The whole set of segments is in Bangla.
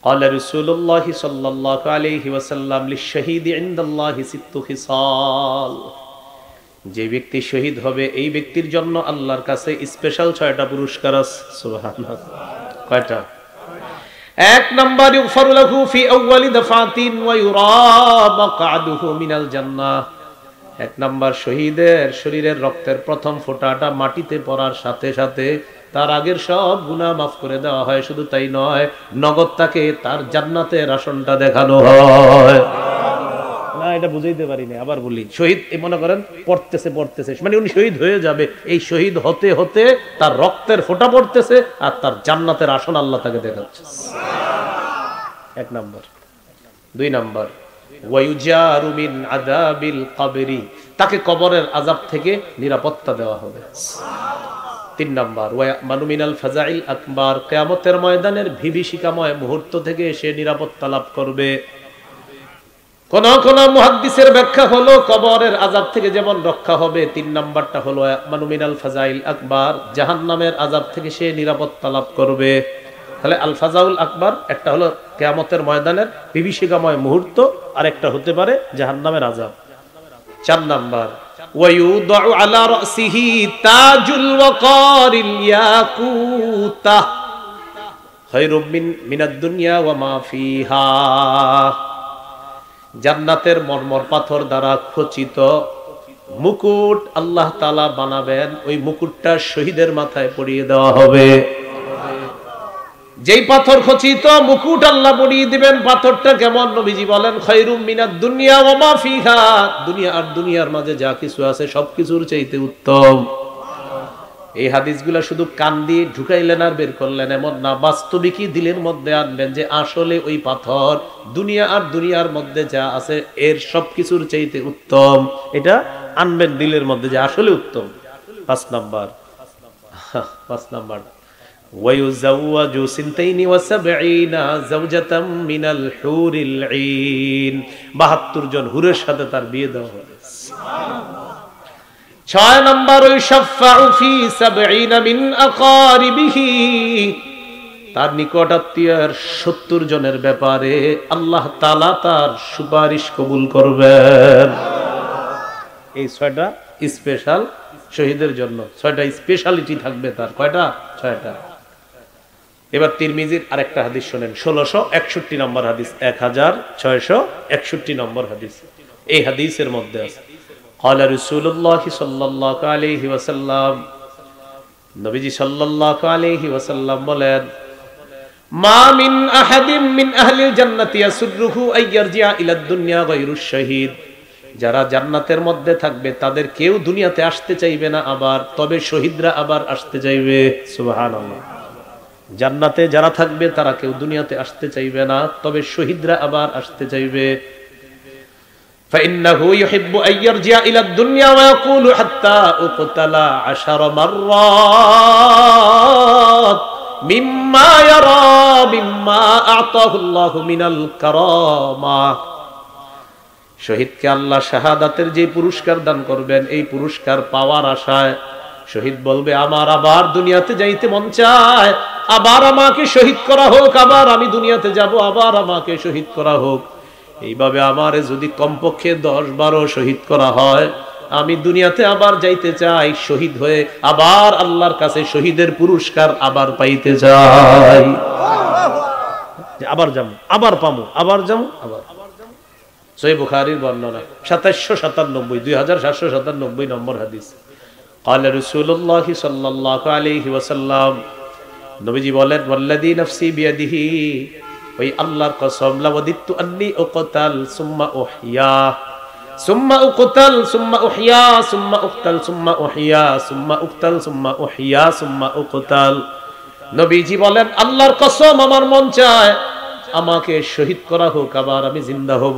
قال رسول الله صلى الله عليه وسلم للشهيد عند الله ست خصال যে ব্যক্তি শহীদ হবে এই ব্যক্তির জন্য আল্লাহর কাছে স্পেশাল 6টা পুরস্কার আছে সুবহানাল্লাহ কয়টা এক নাম্বার ইগফারু লাহু ফি আউয়ালি দাফাতিন ওয়া ইউরা মাকআদুহু মিনাল জান্নাহ এক নাম্বার শহীদের শরীরের রক্তের প্রথম ফোঁটাটা মাটিতে পড়ার সাথে সাথে তার আগের সব গুনাহ মাফ করে দেওয়া হয় শুধু তাই নয় নগদ তাকে তার জান্নাতের আসনটা দেখানো হয় না এটা বুঝাইতে পারি না আবার বলি শহীদ এই মনে করেন পড়তেছে মানে উনি শহীদ হয়ে যাবে এই শহীদ হতে হতে তার রক্তের ফোঁটা পড়তেছে আর তার জান্নাতের আসন আল্লাহ তাকে দেখাচ্ছে এক নাম্বার দুই নাম্বার ওয়ায়ুজারু মিন আযাবিল কবরি তাকে কবরের আযাব থেকে নিরাপত্তা দেওয়া হবে তিন নাম্বার ওয়ামানু মিনাল ফাজাইল আকবার কিয়ামতের ময়দানের বিভীষিকাময় মুহূর্ত থেকে সে নিরাপত্তা লাভ করবে কোন কোন মুহাদ্দিসের ব্যাখ্যা হলো কবরের আযাব থেকে যেমন রক্ষা হবে তিন নাম্বারটা হলো ওয়ামানু মিনাল ফাজাইল আকবার জাহান্নামের আযাব থেকে সে নিরাপত্তা লাভ করবে তাহলে আল ফাজাউল আকবার একটা হলো কিয়ামতের ময়দানের বিভীষিকাময় মুহূর্ত আর একটা হতে পারে জাহান্নামের আযাব চার নাম্বার ওয়ায়ুদউ আলা রাসিহি তাজুল ওয়াকারিল ইয়াকুতা খায়রুম মিনাদ দুনিয়া ওয়া মা ফিহা জান্নাতের মরমর পাথর দ্বারা খচিত মুকুট আল্লাহ তাআলা বানাবেন ওই মুকুটটা শহীদের মাথায় পরিয়ে দেওয়া হবে যেই পাথর খচিত মুকুট আল্লাহ পরিয়ে দিবেন পাথরটা কেমন নবীজি বলেন খায়রুম মিনাদ দুনিয়া ওয়া মা ফিহা দুনিয়া আর দুনিয়ার মাঝে যা কিছু আছে সবকিছুর চাইতে উত্তম এই হাদিসগুলো শুধু কান দিয়ে ঢুকাইলেন আর বের করলেন এমন না বাস্তবিকই দিলের মধ্যে আনবেন যে আসলে ওই পাথর দুনিয়া আর দুনিয়ার মধ্যে যা আছে এর সবকিছুর চাইতে উত্তম এটা আনবেন দিলের মধ্যে যে আসলে উত্তম পাঁচ নাম্বার ওয়ায়ুজাওয়াজু সিনতাইনি ওয়া সাবঈনা যাওজাতাম মিনাল হুরিল ঈন 72 জন হুরের সাথে তার বিয়ে দেওয়া হবে সুবহানাল্লাহ ছয় নাম্বার ইশফাউ ফি 70 মিন আকারিবিহি তার নিকট আত্মীয়ের 70 জনের ব্যাপারে আল্লাহ তাআলা তার সুপারিশ কবুল করবেন এই ছয়টা স্পেশাল শহীদের জন্য ছয়টা স্পেশালিটি থাকবে তার কয়টা ছয়টা এবার তিরমিজির আরেকটা হাদিস শুনেন 1661 নম্বর হাদিস 1661 নম্বর হাদিস এই হাদিসের মধ্যে আছে قال رسول الله صلى الله عليه وسلم নবীজি সাল্লাল্লাহু আলাইহি ওয়াসাল্লাম বলেন মা মিন আহাদিন মিন আহলিল জান্নাতি ইয়াসুরুহু আইয়ারজিআ ইলা দুনিয়া গায়রুশ শাহীদ যারা জান্নাতের মধ্যে থাকবে তাদের কেউ দুনিয়াতে আসতে চাইবে না আবার তবে শহীদরা আবার আসতে চাইবে সুবহানাল্লাহ জান্নাতে যারা থাকবে তারা কেউ দুনিয়াতে আসতে চাইবে না তবে শহীদরা আবার আসতে চাইবে فإنه يحب أن يرجع إلى الدنيا ويقول حتى أقتل 10 مرات مما يرى مما أعطاه الله من الكرامة শহীদকে আল্লাহ শাহাদাতের যে পুরস্কার দান করবেন এই পুরস্কার পাওয়ার আশায় শহীদ বলবে আমার আবার দুনিয়াতে যাইতে মন চায় আবার আমাকে শহীদ করা হোক আবার আমি দুনিয়াতে যাব আবার আমাকে শহীদ করা হোক এইভাবে আমারে যদি কমপক্ষে 10-12 শহীদ করা হয় আমি দুনিয়াতে আবার যাইতে চাই শহীদ হয়ে আবার আল্লাহর কাছে শহীদের পুরস্কার আবার পাইতে চাই আবার যাব আবার পাবো আবার যাব আবার সহিহ বুখারীর বর্ণনা 2797 নম্বর হাদিস قال رسول الله صلى الله عليه وسلم নবীজি বলেন ওয়াল্লাযী নাফসি বিয়াদিহি ওই আল্লাহর কসম লাওয়াদিতু আন্নী উকতাল সুম্মা উহইয়া সুম্মা উকতাল সুম্মা উহইয়া সুম্মা উকতাল সুম্মা উহইয়া সুম্মা উকতাল সুম্মা উহইয়া সুম্মা উকতাল নবীজি বলেন আল্লাহর কসম আমার মন চায় আমাকে শহীদ করা হোক আবার আমি জিন্দা হব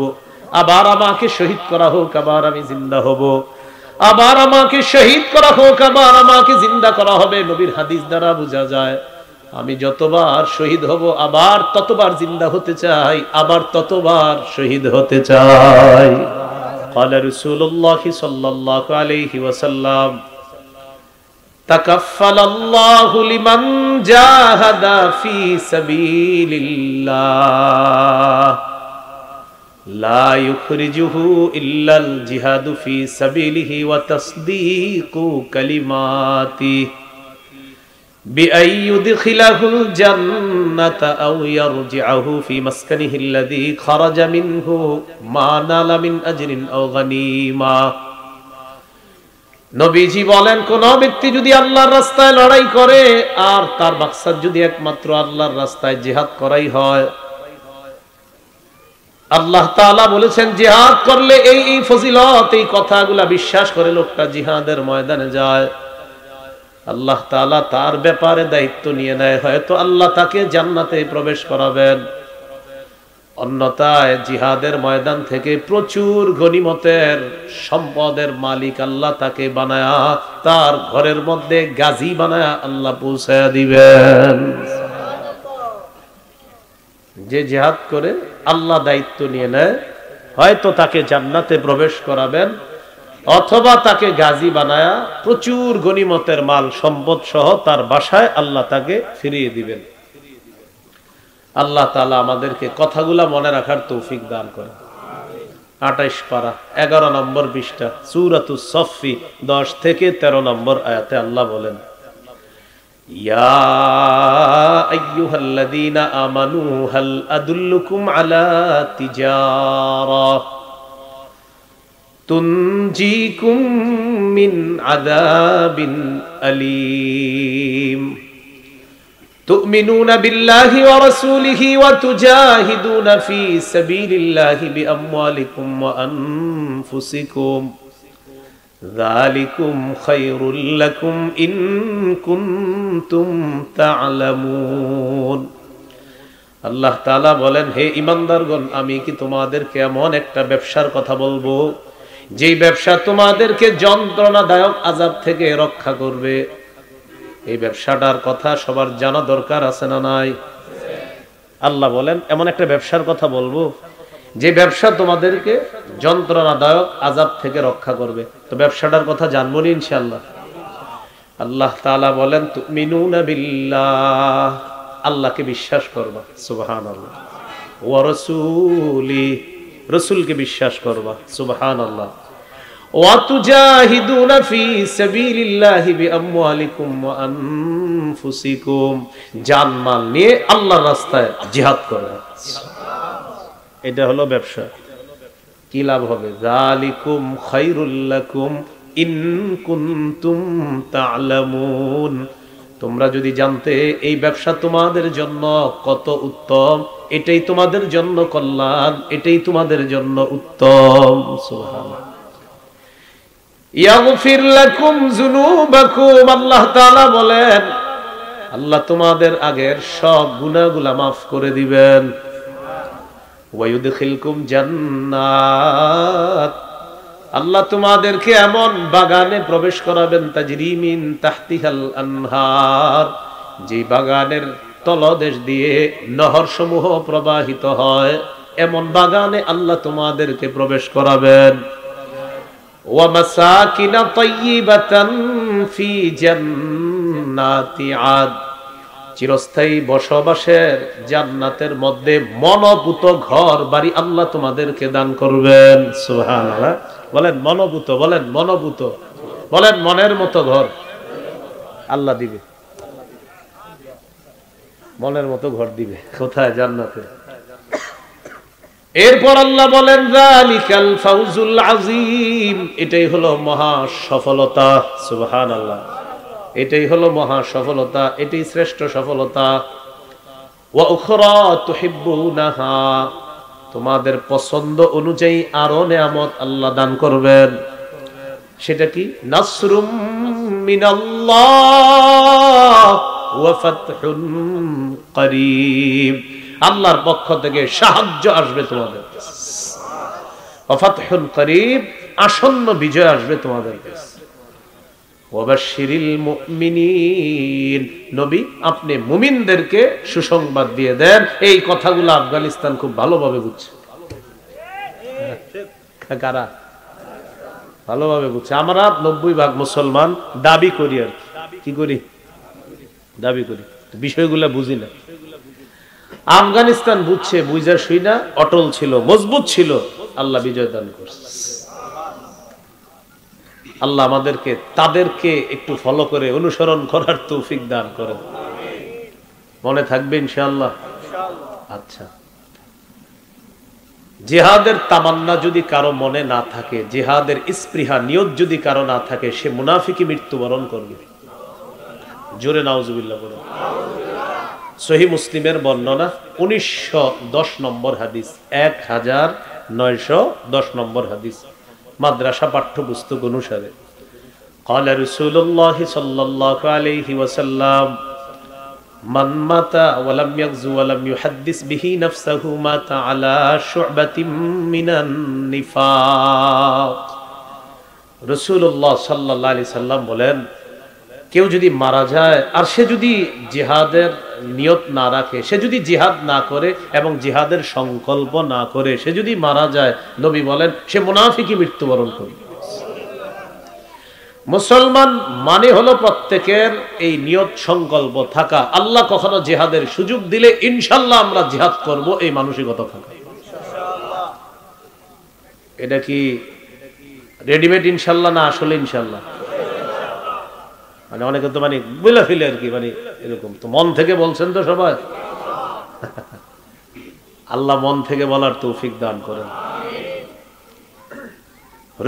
আবার আমাকে শহীদ করা হোক আবার আমি জিন্দা হব আবার আমাকে শহীদ করা হোক আবার আমাকে জিন্দা করা হবে নবীর হাদিস দ্বারা বোঝা যায় আমি যতবার শহীদ হব আবার ততবার জিন্দা হতে চাই আবার ততবার শহীদ হতে চাই قال رسول الله صلى الله عليه وسلم تكفل الله لمن জাহাদা ফি সাবিলিল্লাহ লা ইউখরিজুহু ইল্লাল জিহাদু ফি সাবিলিহি ওয়া তাসদীকু কালিমাতি বিআই ইউদখিলাহুল জান্নাতা আও ইয়ারজি'ুহু ফি মাসকানিহি আল্লাযী খারাজা মিনহু মা নালা মিন আজরিন আও গানিমা। নবীজি বলেন, কোন ব্যক্তি যদি আল্লাহর রাস্তায় লড়াই করে আর তার মাকসাদ যদি একমাত্র আল্লাহর রাস্তায় জিহাদ করাই হয়, আল্লাহ তাআলা বলেছেন জিহাদ করলে এই এই ফজিলত, এই কথাগুলা বিশ্বাস করে লোকটা জিহাদের ময়দানে যায়, আল্লাহ তাআলা তার ব্যাপারে দায়িত্ব নিয়ে নেয়, হয়তো আল্লাহ তাকে জান্নাতে প্রবেশ করাবেন। অন্যথায় জিহাদের ময়দান থেকে প্রচুর গনিমতের সম্পদের মালিক আল্লাহ তাকে বানায়া তার ঘরের মধ্যে গাজী বানায়া আল্লাহ পৌঁছায়া দিবেন। যে জিহাদ করে আল্লাহ দায়িত্ব নিয়ে নেয়, হয়তো তাকে জান্নাতে প্রবেশ করাবেন, অথবা তাকে গাজী বানায়া প্রচুর গনিমতের মাল সম্পদ সহ তার বাসায় আল্লাহ তাকে ফিরিয়ে দিবেন। আল্লাহ তাআলা আমাদেরকে কথাগুলা মনে রাখার তৌফিক দান করেন। 28 পারা 11 নম্বর পৃষ্ঠা সূরাতুস সফফি 10 থেকে 13 নম্বর আয়াতে আল্লাহ বলেন, ইয়া আইয়ুহাল্লাযীনা আমানু হাল আদুল্লুকুম আলা তিজারা তুনজিকুম মিন আযাবিন আলীম তুমিনুনা বিল্লাহি ওয়া রাসূলিহি ওয়া তুজাহিদুনা ফি সাবিলিল্লাহি বিআমওয়ালিকুম ওয়া আনফুসিকুম যালিকুম খায়রুল লাকুম ইন কুনতুম তা'লামুন। আল্লাহ তাআলা বলেন, হে ঈমানদারগণ, আমি কি তোমাদেরকে এমন একটা ব্যবসার কথা বলবো যেই ব্যবসা তোমাদেরকে যন্ত্রণাদায়ক আযাব থেকে রক্ষা করবে। এই ব্যবসাটার কথা সবার জানা দরকার আছে না নাই? আল্লাহ বলেন এমন একটা ব্যবসার কথা বলবো যে ব্যবসা তোমাদেরকে যন্ত্রণাদায়ক আযাব থেকে রক্ষা করবে। তো ব্যবসাটার কথা জানবো নি ইনশাআল্লাহ। আল্লাহ তাআলা বলেন, তুমিনুনা বিল্লাহ, আল্লাহকে বিশ্বাস করবা, সুবহানাল্লাহ, ওয়া রাসূলি, রাসূলকে বিশ্বাস করবা, সুবহানাল্লাহ, ওয়া তুজাহিদুনা ফি সাবিলিল্লাহি বিআমওয়ালিকুম ওয়া আনফুসিকুম, জানমাল নিয়ে আল্লাহর রাস্তায় জিহাদ করবা। এটা হলো ব্যবসা। কি লাভ হবে? যালিকুম খায়রুল লাকুম ইন কুনতুম তা'লামুন, তোমরা যদি জানতে এই ব্যবসা তোমাদের জন্য কত উত্তম, এটাই তোমাদের জন্য কল্যাণ, এটাই তোমাদের জন্য উত্তম। সুবহানাল্লাহ। ইয়াগফির লাকুম যুনুবাকুম, আল্লাহ তাআলা বলেন আল্লাহ তোমাদের আগের সব গুনাহগুলো মাফ করে দিবেন। ওয়া ইউদখিলকুম জান্নাত, আল্লাহ তোমাদেরকে এমন বাগানে প্রবেশ করাবেন, তাজরি মিন তাহতিহাল আনহার, যে বাগানের তলদেশ দিয়ে নহর সমূহ প্রবাহিত হয়, এমন বাগানে আল্লাহ তোমাদেরকে প্রবেশ করাবেন। ওয়া মাসাকিনা তাইয়িবাতান ফি জান্নাতি আদ, চিরস্থায়ী বসবাসের জান্নাতের মধ্যে মনোভূত ঘর বাড়ি আল্লাহ তোমাদেরকে দান করবেন। সুবহানাল্লাহ। বলেন মনোভূত, বলেন মনোভূত, বলেন মনের মতো ঘর আল্লাহ দিবে, মনের মতো ঘর দিবে। কোথায়? জান্নাতে। এরপর আল্লাহ বলেন, যালিকাল ফাউজুল আযীম, এটাই হলো মহা সফলতা। সুবহানাল্লাহ। এটাই হলো মহা সফলতা, এটাই শ্রেষ্ঠ সফলতা। ওয়া উখরা তুহিব্বুনাহা, তোমাদের পছন্দ অনুযায়ী আরো নিয়ামত আল্লাহ দান করবেন। সেটা কি? নাসরুম মিনাল্লাহ ওয়া ফাতহুন করিব, আল্লাহর পক্ষ থেকে সাহায্য আসবে তোমাদের কাছে। ওয়া ফাতহুন করিব, আসন্ন বিজয় আসবে তোমাদের কাছে। ওয়াবাশশিরিল মুমিনিন, নবী আপনি মুমিনদেরকে সুসংবাদ দিয়ে দেন। এই কথাগুলো আফগানিস্তান খুব ভালোভাবে বুঝছে। কারা ভালোভাবে বুঝছে? আমরা 90% মুসলমান দাবি করি, আর কি করি? দাবি করি। বিষয়গুলো বুঝি না। আফগানিস্তান বুঝছে, বুঝা শুই না, অটল ছিল, মজবুত ছিল, আল্লাহ বিজয় দান করছে। আল্লাহ আমাদেরকে তাদেরকে একটু ফলো করে অনুসরণ করার তৌফিক দান করেন। মনে থাকবে ইনশাআল্লাহ। আচ্ছা, জিহাদের তামান্না যদি কারো মনে না থাকে, জিহাদের স্পৃহা নিয়ত যদি কারো না থাকে, সে মুনাফিকি মৃত্যুবরণ করবে। জোরে নাউজুবিল্লাহ বলুন। সহিহ মুসলিমের বর্ণনা 1910 নম্বর হাদিস, 1910 নম্বর হাদিস, মাদ্রাসা পাঠ্যপুস্তক অনুসারে। قال رسول الله صلى الله عليه وسلم من مات ولم يغزو ولم يحدث به نفسه مات على شعبة من النفاق। রাসূলুল্লাহ সাল্লাল্লাহু আলাইহি সাল্লাম বলেন, কেউ যদি মারা যায় আর সে যদি জিহাদের নিয়ত না রাখে, সে যদি জিহাদ না করে এবং জিহাদের সংকল্প না করে সে যদি মারা যায়, নবী বলেন সে মুনাফিকি মৃত্যুবরণ করবে। মুসলমান মানে হলো প্রত্যেকের এই নিয়ত সংকল্প থাকা, আল্লাহ কখনো জিহাদের সুযোগ দিলে ইনশাআল্লাহ আমরা জিহাদ করব, এই মানসিকতা থাকা। এটা কি রেডিমেড ইনশাআল্লাহ না আসলে ইনশাআল্লাহ? মানে অনেকে তো মানে বলে ফেলে আর কি, মানে এরকম তো মন থেকে বলছেন তো সবাই। আল্লাহ মন থেকে বলার তৌফিক দান করেন।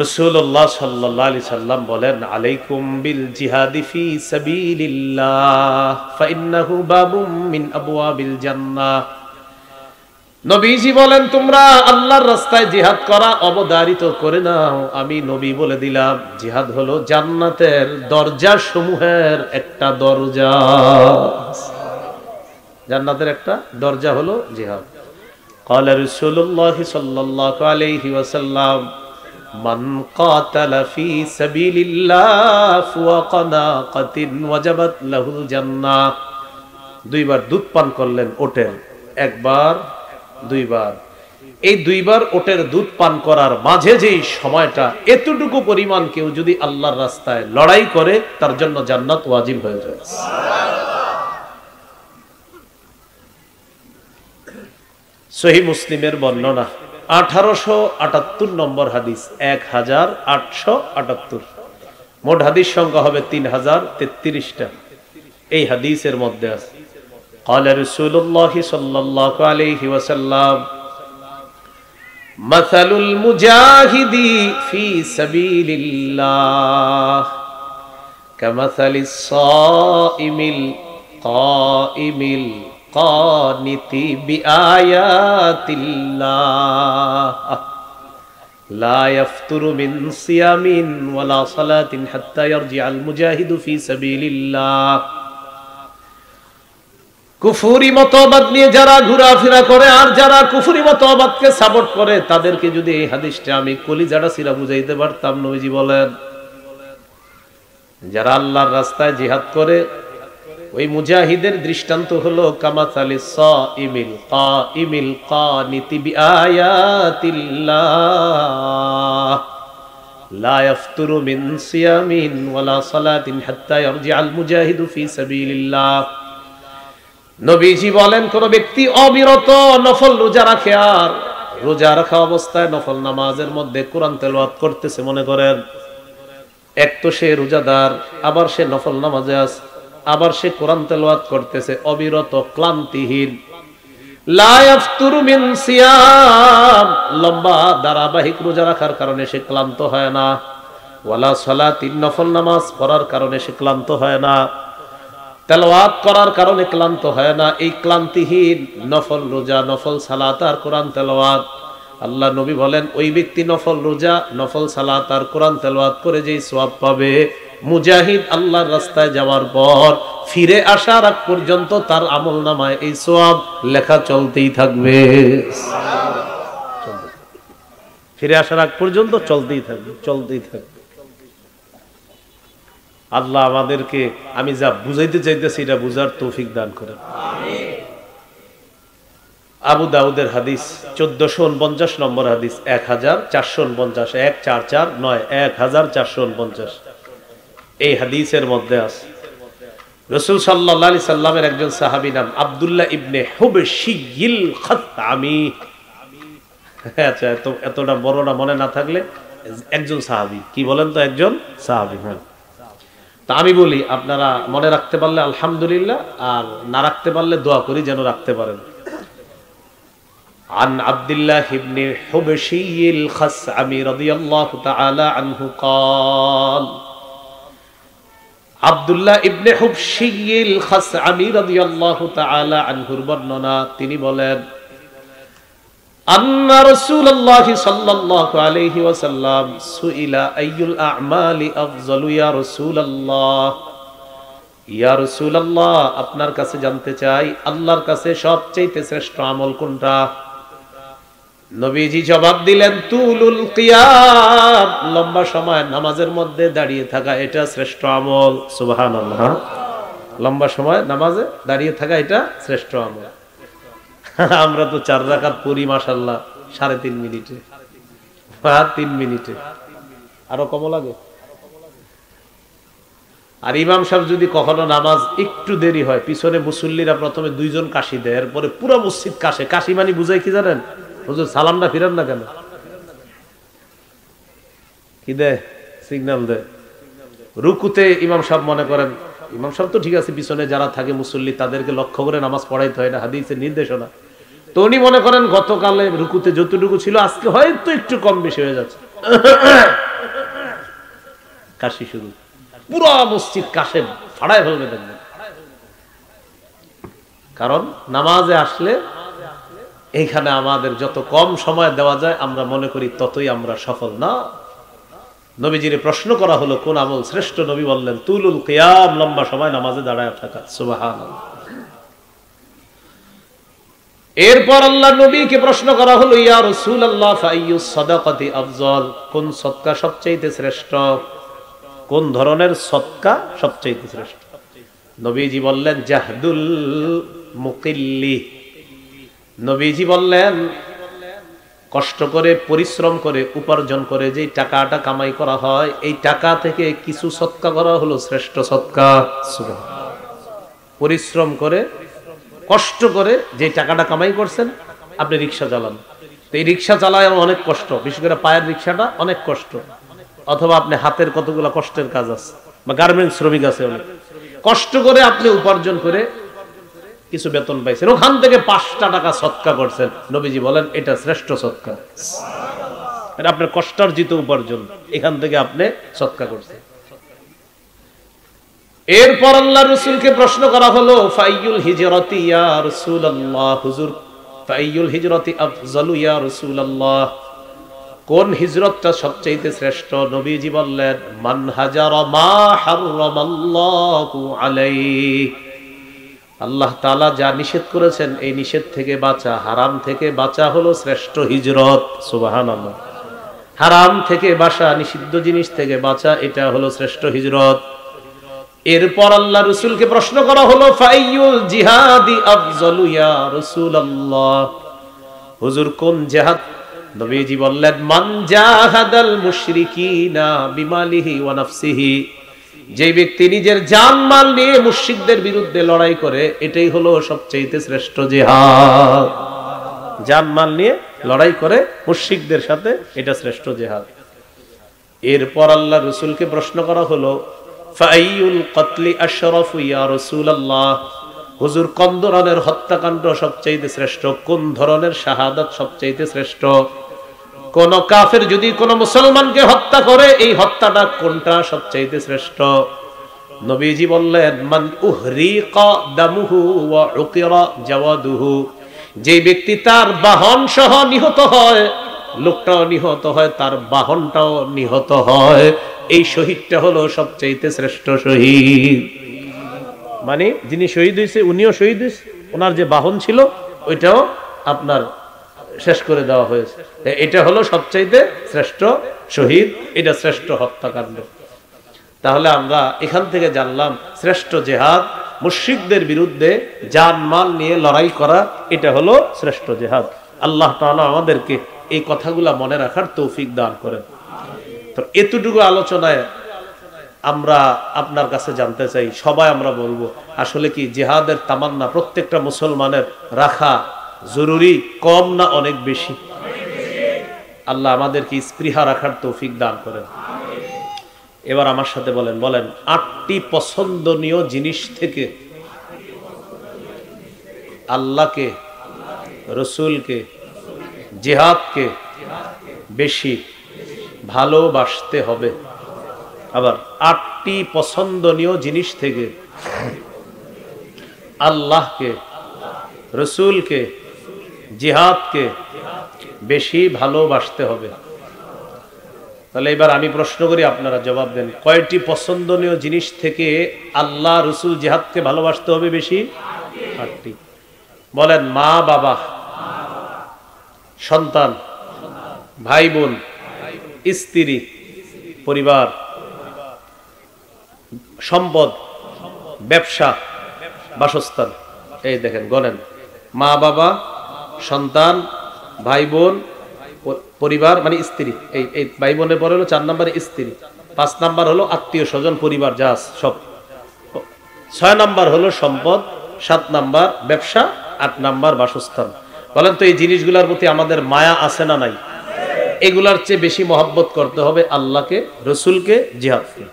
রাসূলুল্লাহ সাল্লাল্লাহু আলাইহি সাল্লাম বলেন, আলাইকুম বিল জিহাদি ফি সাবিলিল্লাহ ফাইন্নাহু বাবুম মিন আবওয়াবিল জান্নাহ। নবীজি বলেন, তোমরা আল্লাহর রাস্তায় জিহাদ করা অবধারিত করে নাও। আমি নবী বলে দিলাম, জিহাদ হলো জান্নাতের দরজা সমূহের একটা দরজা। জান্নাতের একটা দরজা হলো জিহাদ। قال رسول الله صلى الله عليه وسلم من قاتل في سبيل الله فوق ناقة وجبت له الجنة। দুইবার দুধ পান করলেন ওটের, একবার দুইবার। এই দুইবার ওটের দুধ পান করার মাঝে যেই সময়টা, এতটুকু পরিমাণ কেউ যদি আল্লাহর রাস্তায় লড়াই করে, তার জন্য জান্নাত ওয়াজিব হয়ে যায়। সহিহ মুসলিমের বর্ণনা 1878 নম্বর হাদিস, 1878। মোট হাদিস সংখ্যা হবে 3033টা। এই হাদিসের মধ্যে আছে, قال رسول الله صلى الله عليه وسلم مثل المجاهد في سبيل الله كمثل الصائم القائم القانت بآيات الله لا يفتر من صيام ولا صلاة حتى يرجع المجاهد في سبيل الله। কুফরি মতবাদ নিয়ে যারা ঘোরাফেরা করে আর যারা কুফরি মতবাদকে সাপোর্ট করে, তাদেরকে যদি এই হাদিসটা আমি কলিজাটা ছিঁড়া বুঝাইতে পারতাম, নবীজি বলেন যারা আল্লাহর রাস্তায় জিহাদ করে, ওই মুজাহিদের দৃষ্টান্ত হলো কামাসালিস সাইমিল কাইমিল কানিতি বিআয়াতিল্লাহ লা ইফতুরু মিন সিয়ামিন ওয়ালা সালাতিন হাত্তা ইয়ারজিআল মুজাহিদু ফি সাবিলিল্লাহ। নবীজি বলেন, কোন ব্যক্তি অবিরত নফল রোজা রাখে আর রোজা রাখা অবস্থায় নফল নামাজের মধ্যে কোরআন তেলাওয়াত করতেছে, মনে করেন এক তো সে রোজাদার, আবার সে নফল নামাজে আছে, আবার সে কোরআন তেলাওয়াত করতেছে অবিরত, ক্লান্তিহীন। লা ইফতুরু মিন সিয়াম, লম্বা ধারাবাহিক রোজা রাখার কারণে সে ক্লান্ত হয় না, ওয়ালা সালাতিন, নফল নামাজ পড়ার কারণে সে ক্লান্ত হয় না, তেলাওয়াত করার কারণে ক্লান্ত হয় না। এই ক্লান্তিহীন নফল রোজা, নফল সালাত আর কোরআন তেলাওয়াত, আল্লাহ নবী বলেন ওই ব্যক্তি নফল রোজা, নফল সালাত আর কোরআন তেলাওয়াত করে যেই সওয়াব পাবে, মুজাহিদ আল্লাহর রাস্তায় যাওয়ার পর ফিরে আসার আগ পর্যন্ত তার আমলনামায় এই সওয়াব লেখা চলতেই থাকবে। ফিরে আসার আগ পর্যন্ত চলতেই থাকবে, চলতেই থাকবে। আল্লাহ আমাদেরকে, আমি যা বুঝাইতে চাইতেছি এটা বুঝার তৌফিক দান করেন। আবু দাউদের হাদিস 1449 নম্বর হাদিস, 1449, 1449, 1449। এই হাদিসের মধ্যে আছে, রাসূল সাল্লাল্লাহু আলাইহি সাল্লামের একজন সাহাবী নাম আব্দুল্লাহ ইবনে হুবশিয়িল খাসআমি। আচ্ছা, এতটা বড় না মনে না থাকলে একজন সাহাবী, কি বলেন তো, একজন সাহাবী। হ্যাঁ, তা আমি বলি, আপনারা মনে রাখতে পারলে আলহামদুলিল্লাহ, আর না রাখতে পারলে দোয়া করি যেন রাখতে পারেন। عن عبد الله بن حبشي الخثعمي رضي الله تعالى عنه قال আব্দুল্লাহ ইবনে হুবশিয়িল খাসআমি রাদিয়াল্লাহু তাআলা আনহুর বর্ণনা, তিনি বলেন আন্না রাসূলুল্লাহ সাল্লাল্লাহু আলাইহি ওয়াসাল্লাম সুইলা আইয়ুল আ'মালি আফযালু ইয়া রাসূলুল্লাহ, ইয়া রাসূলুল্লাহ, আপনার কাছে জানতে চাই আল্লাহর কাছে সবচেয়ে শ্রেষ্ঠ আমল কোনটা? নবীজি জবাব দিলেন তুলুল কিয়াম, লম্বা সময় নামাজের মধ্যে দাঁড়িয়ে থাকা, এটা শ্রেষ্ঠ আমল। সুবহানাল্লাহ, লম্বা সময় নামাজে দাঁড়িয়ে থাকা এটা শ্রেষ্ঠ আমল। আমরা তো 4 রাকাত পড়ি মাশাআল্লাহ 3.5 মিনিটে, 3 মিনিটে, আরো কম লাগে। আর ইমাম সাহেব যদি কখনো নামাজ একটু দেরি হয়, পিছনে মুসল্লিরা প্রথমে 2 জন কাশি দেয়, এরপরে পুরো মসজিদ কাশে। কাশি মানে বুঝাই কি জানেন? হুজুর সালামটা ফিরান না কেন? কি দেয়? সিগন্যাল দেয়। রুকুতে ইমাম সাহেব মনে করেন, ইমাম সাহেব তো ঠিক আছে, পিছনে যারা থাকে মুসল্লি তাদেরকে লক্ষ্য করে নামাজ পড়াইতে হয় না, হাদিসের নির্দেশনা। তো উনি মনে করেন গতকালে রুকুতে যতটুকু ছিল আজকে হয়তো একটু কম বেশি হয়ে যাচ্ছে, কাশি শুরু, পুরো মসজিদ কাশে ফাড়ায় ফেলবে দেখবেন। কারণ নামাজে আসলে এইখানে আমাদের যত কম সময় দেওয়া যায় আমরা মনে করি ততই আমরা সফল। না, নবীজির প্রশ্ন করা হলো কোন আমল শ্রেষ্ঠ, নবী বললেন তুলুল কিয়াম, লম্বা সময় নামাজে দাঁড়ায় থাকা। সুবহানাল্লাহ। এরপর আল্লাহ নবীকে প্রশ্ন করা হলো ইয়া রাসূলুল্লাহ ফাইয়ুস সাদাকাতি আফযাল, কোন সদকা সবচেয়ে শ্রেষ্ঠ, কোন ধরনের সদকা সবচেয়ে শ্রেষ্ঠ? নবীজি বললেন জাহদুল মুকিল্লি, নবীজি বললেন কষ্ট করে পরিশ্রম করে উপার্জন করে যে টাকাটা কামাই করা হয়, এই টাকা থেকে কিছু সদকা করা হলো শ্রেষ্ঠ সদকা। পরিশ্রম করে কষ্ট করে যে টাকাটা কামাই করছেন, আপনি রিক্সা চালান, তো এই রিক্সা চালায় অনেক কষ্ট, বিশেষ করে পায়ের রিক্সাটা অনেক কষ্ট, অথবা আপনি হাতের কতগুলা কষ্টের কাজ আছে, বা গার্মেন্টস শ্রমিক আছে, অনেক কষ্ট করে আপনি উপার্জন করে কিছু বেতন পাইছেন, ওখান থেকে 5টা টাকা সদকা করছেন, নবীজি বলেন এটা শ্রেষ্ঠ সদকা। এটা আপনার কষ্টার্জিত উপার্জন, এখান থেকে আপনি সদকা করছেন। এরপর আল্লাহ রাসূলকে প্রশ্ন করা হলো ফাইয়ুল হিজরাতি ইয়া রাসূলুল্লাহ, হুজুর ফাইয়ুল হিজরাতি আফযালু ইয়া রাসূলুল্লাহ, কোন হিজরতটা সবচেয়ে শ্রেষ্ঠ? নবীজি বললেন মান হাজারা মা হারামাল্লাহু আলাইহি, আল্লাহ তাআলা যা নিষেধ করেছেন এই নিষেধ থেকে বাঁচা, হারাম থেকে বাঁচা হলো শ্রেষ্ঠ হিজরত। সুবহানাল্লাহ, হারাম থেকে বাঁচা, নিষিদ্ধ জিনিস থেকে বাঁচা, এটা হলো শ্রেষ্ঠ হিজরত। এরপর আল্লাহ রাসূলকে প্রশ্ন করা হলো ফাইয়ুল জিহাদি আফযালু ইয়া রাসূলুল্লাহ, হুজুর কোন জিহাদ? নবীজি বললেন মান জাহাদাল মুশরিকিনা বিমালিহি ওয়া নাফসিহি, যে ব্যক্তি নিজের জানমাল নিয়ে মুশরিকদের বিরুদ্ধে লড়াই করে, এটাই হলো সবচেয়ে শ্রেষ্ঠ জিহাদ। জানমাল নিয়ে লড়াই করে মুশরিকদের সাথে, এটা শ্রেষ্ঠ জিহাদ। এরপর আল্লাহ রাসূলকে প্রশ্ন করা হলো ফাইয়ুল কতলি আশরাফু ইয়া রাসূলুল্লাহ, হুজুর কোন ধরনের হত্যাকাণ্ড সবচেয়ে শ্রেষ্ঠ, কোন ধরনের শাহাদাত সবচেয়ে শ্রেষ্ঠ? কোন কাফের যদি কোন মুসলমানকে হত্যা করে, এই হত্যাটা কোনটা সবচেয়ে শ্রেষ্ঠ? নবীজি বললেন মান উহরিকা দামুহু ওয়া উকিরা জাওয়াদুহু, যে ব্যক্তি তার বাহন সহ নিহত হয়, লোকটাও নিহত হয়, তার বাহনটাও নিহত হয়, এই শহীদটা হলো সবচেয়ে শ্রেষ্ঠ শহীদ। মানে যিনি শহীদ হয়েছে উনিও শহীদ হয়েছে, ওনার যে বাহন ছিল ওইটাও আপনার শেষ করে দেওয়া হয়েছে, এটা হলো সবচাইতে শ্রেষ্ঠ শহীদ, এটা শ্রেষ্ঠ হত্যাকাণ্ড। তাহলে আমরা এখান থেকে জানলাম শ্রেষ্ঠ জিহাদ মুশরিকদের বিরুদ্ধে জানমাল নিয়ে লড়াই করা, এটা হলো শ্রেষ্ঠ জিহাদ। আল্লাহ তাআলা আমাদেরকে এই কথাগুলা মনে রাখার তৌফিক দান করেন। তো এতটুকু আলোচনায় আমরা আপনার কাছে জানতে চাই, সবাই আমরা বলবো, আসলে কি জিহাদের তামান্না প্রত্যেকটা মুসলমানের রাখা জরুরি, কম না অনেক বেশি? আল্লাহ আমাদেরকে স্পৃহা রাখার তৌফিক দান করেন। এবার আমার সাথে বলেন 8টি পছন্দনীয় জিনিস থেকে আল্লাহকে, রসুলকে, জিহাদকে বেশি ভালোবাসতে হবে। আবার 8টি পছন্দনীয় জিনিস থেকে আল্লাহকে, রসুলকে, জিহাদকে বেশি ভালোবাসতে হবে। তাহলে এবার আমি প্রশ্ন করি, আপনারা জবাব দেন, কয়টি পছন্দনীয় জিনিস থেকে আল্লাহ, রসুল, জিহাদকে ভালোবাসতে হবে বেশি? 8টি। বলেন, মা বাবা, সন্তান, ভাই বোন, স্ত্রী, পরিবার, সম্পদ, ব্যবসা, বাসস্থান। এই দেখেন, গণেন, মা বাবা, সন্তান, ভাই বোন, পরিবার মানে স্ত্রী। এই ভাই বোনের পরে হলো 4 নম্বরে স্ত্রী, 5 নাম্বার হলো আত্মীয় স্বজন, পরিবার যা সব, 6 নাম্বার হলো সম্পদ, 7 নাম্বার ব্যবসা, 8 নাম্বার বাসস্থান। বলেন তো এই জিনিসগুলোর প্রতি আমাদের মায়া আছে না নাই? এগুলার চেয়ে বেশি মহব্বত করতে হবে আল্লাহকে, রসুলকে, জিহাদকে।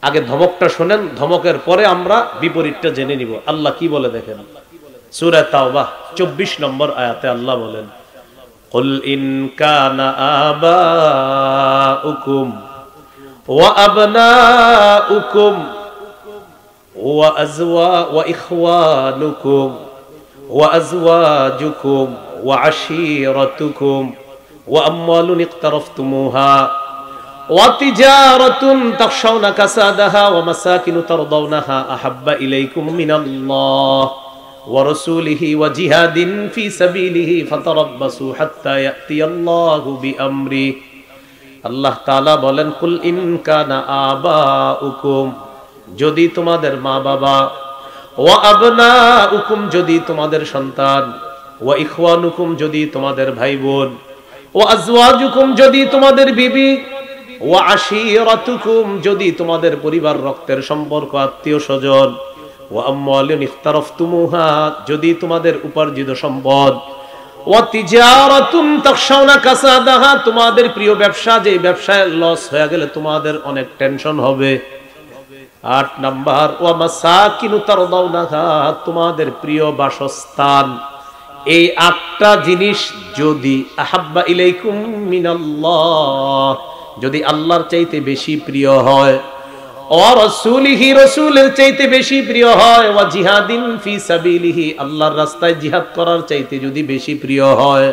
আগে ধমকটা শোনেন, ধমকের পরে আমরা বিপরীতটা জেনে নিব। আল্লাহ কি বলে দেখেন, সূরা তাওবাহ 24 নম্বর আয়াতে আল্লাহ বলেন, কুল ইন কানা আবাউকুম ওয়া আবনাউকুম ওয়া ইখওয়ানুকুম ওয়া আজওয়াজুকুম ওয়া আশীরাতুকুম ওয়া আমওয়ালুন ইকতারাফতুমুহা ওয়া তিজারাতুন তাখশাউনা কাসাদাহা ওয়া মাসাকিনু তারদাউনাহা আহাব্বা ইলাইকুম মিনাল্লাহ ওয়া রাসূলিহি ওয়া জিহাদিন ফি সাবিলিহি ফাতারাব্বাসু হাত্তা ইয়াতিয়াল্লাহু বিআমরি। আল্লাহ তাআলা বলেন, কুল ইন কানা আবাউকুম, যদি তোমাদের মা বাবা, ওয়া আবনাউকুম, যদি তোমাদের সন্তান, ওয়া ইখওয়ানুকুম, যদি তোমাদের ভাই বোন, ওয়া আজওয়াজুকুম, যদি তোমাদের বিবি, ওয়া আশীরাতুকুম, যদি তোমাদের পরিবার, রক্তের সম্পর্ক, আত্মীয় স্বজন, ওয়া আমওয়ালুন ইখতারাফতুমুহা, যদি তোমাদের উপার্জিত সম্পদ, ওয়া তিজারাতুন তাখশাউনা কাসাদাহা, তোমাদের প্রিয় ব্যবসা, যে ব্যবসায় লস হয়ে গেলে তোমাদের অনেক টেনশন হবে। 8 নাম্বার, ওয়া মাসাকিনু তারদাউনাহা, তোমাদের প্রিয় বাসস্থান। এই 8টা জিনিস যদি আহাব্বা ইলাইকুম মিনাল্লাহ, যদি আল্লাহর চাইতে বেশি প্রিয় হয়, ওয়া রাসূলিহি, রাসূলের চাইতে বেশি প্রিয় হয়, ওয়া জিহাদিন ফি সাবিলিহি, আল্লাহর রাস্তায় জিহাদ করার চাইতে যদি বেশি প্রিয় হয়,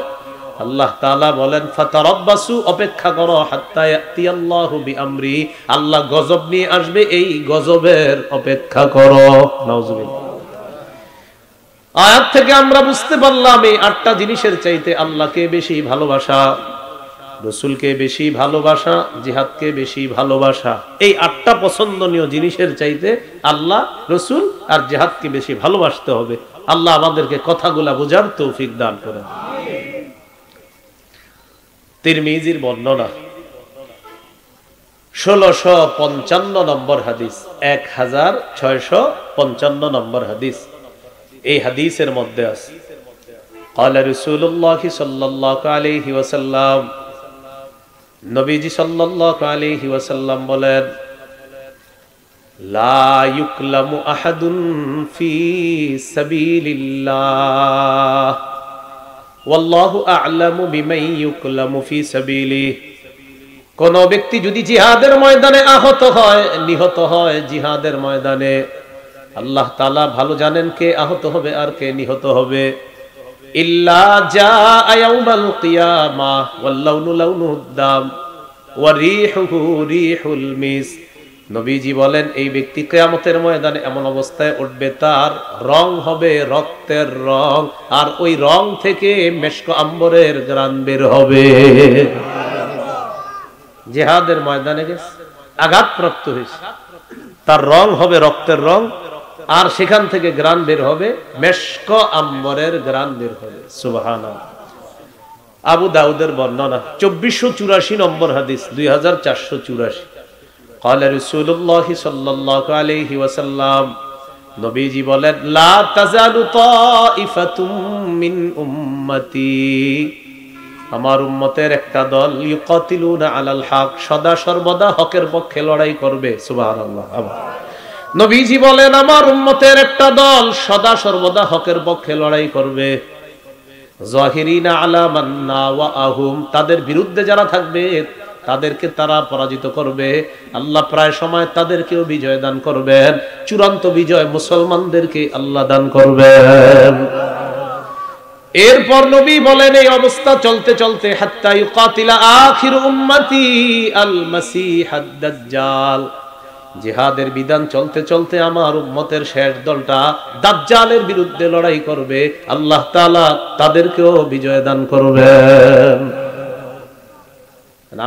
আল্লাহ তাআলা বলেন, ফাতারাব্বাসু, অপেক্ষা করো, হাত্তা ইয়াতিয়াল্লাহু বিআমরি, আল্লাহ গজব নিয়ে আসবে, এই গজবের অপেক্ষা করো। নাউজুবিল্লাহ। আয়াত থেকে আমরা বুঝতে পারলাম এই 8টা জিনিসের চাইতে আল্লাহকে বেশি ভালোবাসা, রসুলকে বেশি ভালোবাসা, জিহাদকে বেশি ভালোবাসা। এই 8টা পছন্দনীয় জিনিসের চাইতে আল্লাহ, রসুল আর জিহাদকে বেশি ভালোবাসতে হবে। আল্লাহ আমাদেরকে কথাগুলা বোঝার তৌফিক দান করেন। তিরমিজির বর্ণনা 1655 নম্বর হাদিস, 1655 নম্বর হাদিস। এই হাদিসের মধ্যে আছে, ক্বালা রাসূলুল্লাহ সাল্লাল্লাহু আলাইহি ওয়াসাল্লাম, নবীজি সাল্লাল্লাহু আলাইহি ওয়াসাল্লাম বলেন, লা ইউকলামু আহাদুন ফি সাবিলিল্লাহ ওয়াল্লাহু আ'লামু বিমান ইউকলামু ফি সাবিলিহি। কোন ব্যক্তি যদি জিহাদের ময়দানে আহত হয়, নিহত হয় জিহাদের ময়দানে, আল্লাহ তাআলা ভালো জানেন কে আহত হবে আর কে নিহত হবে। ইল্লা জাআ ইয়াউমাল কিয়ামাহ ওয়াল লাউনু লাউনুদ দাম ওয়া রিহুহু রিহুল মিস। নবীজি বলেন, এই ব্যক্তি কিয়ামতের ময়দানে এমন অবস্থায় উঠবে, তার রং হবে রক্তের রং, আর ওই রং থেকে মেশক আম্বরের ঘ্রাণ বের হবে। জিহাদের ময়দানে গেছে, আঘাতপ্রাপ্ত হয়েছে, তার রং হবে রক্তের রং, আর সেখান থেকে ঘ্রাণ বের হবে মেশক আম্বরের ঘ্রাণ বের হবে। সুবহানাল্লাহ। আবু দাউদের বর্ণনা 2484 নম্বর হাদিস, 2484। ক্বালা রাসূলুল্লাহ সাল্লাল্লাহু আলাইহি ওয়াসাল্লাম, নবীজি বলেন, লা তাজালু তাইফাতুম মিন উম্মতি, আমার উম্মতের একটা দল, ইউকাতিলুনা আলাল হক, সদা সর্বদা হকের পক্ষে লড়াই করবে। সুবহানাল্লাহ। নবীজি বলেন, আমার উম্মতের একটা দল সদা সর্বদা হকের পক্ষে লড়াই করবে। যাহিরিনা আলা মান নাওয়াহুম, তাদের বিরুদ্ধে যারা থাকবে তাদেরকে তারা পরাজিত করবে। আল্লাহ প্রায় সময় তাদেরকেও বিজয় দান করবেন। চূড়ান্ত বিজয় মুসলমানদেরকে আল্লাহ দান করবেন। এরপর নবী বলেন, এই অবস্থা চলতে চলতে হাত্তা ইউকাতিলা আখির উম্মতি আল মাসিহাদ দাজ্জাল, জিহাদের বিধান চলতে চলতে আমার উম্মতের শেষ দলটা দাজ্জালের বিরুদ্ধে লড়াই করবে। আল্লাহ তাআলা তাদেরকেও বিজয় দান করবেন।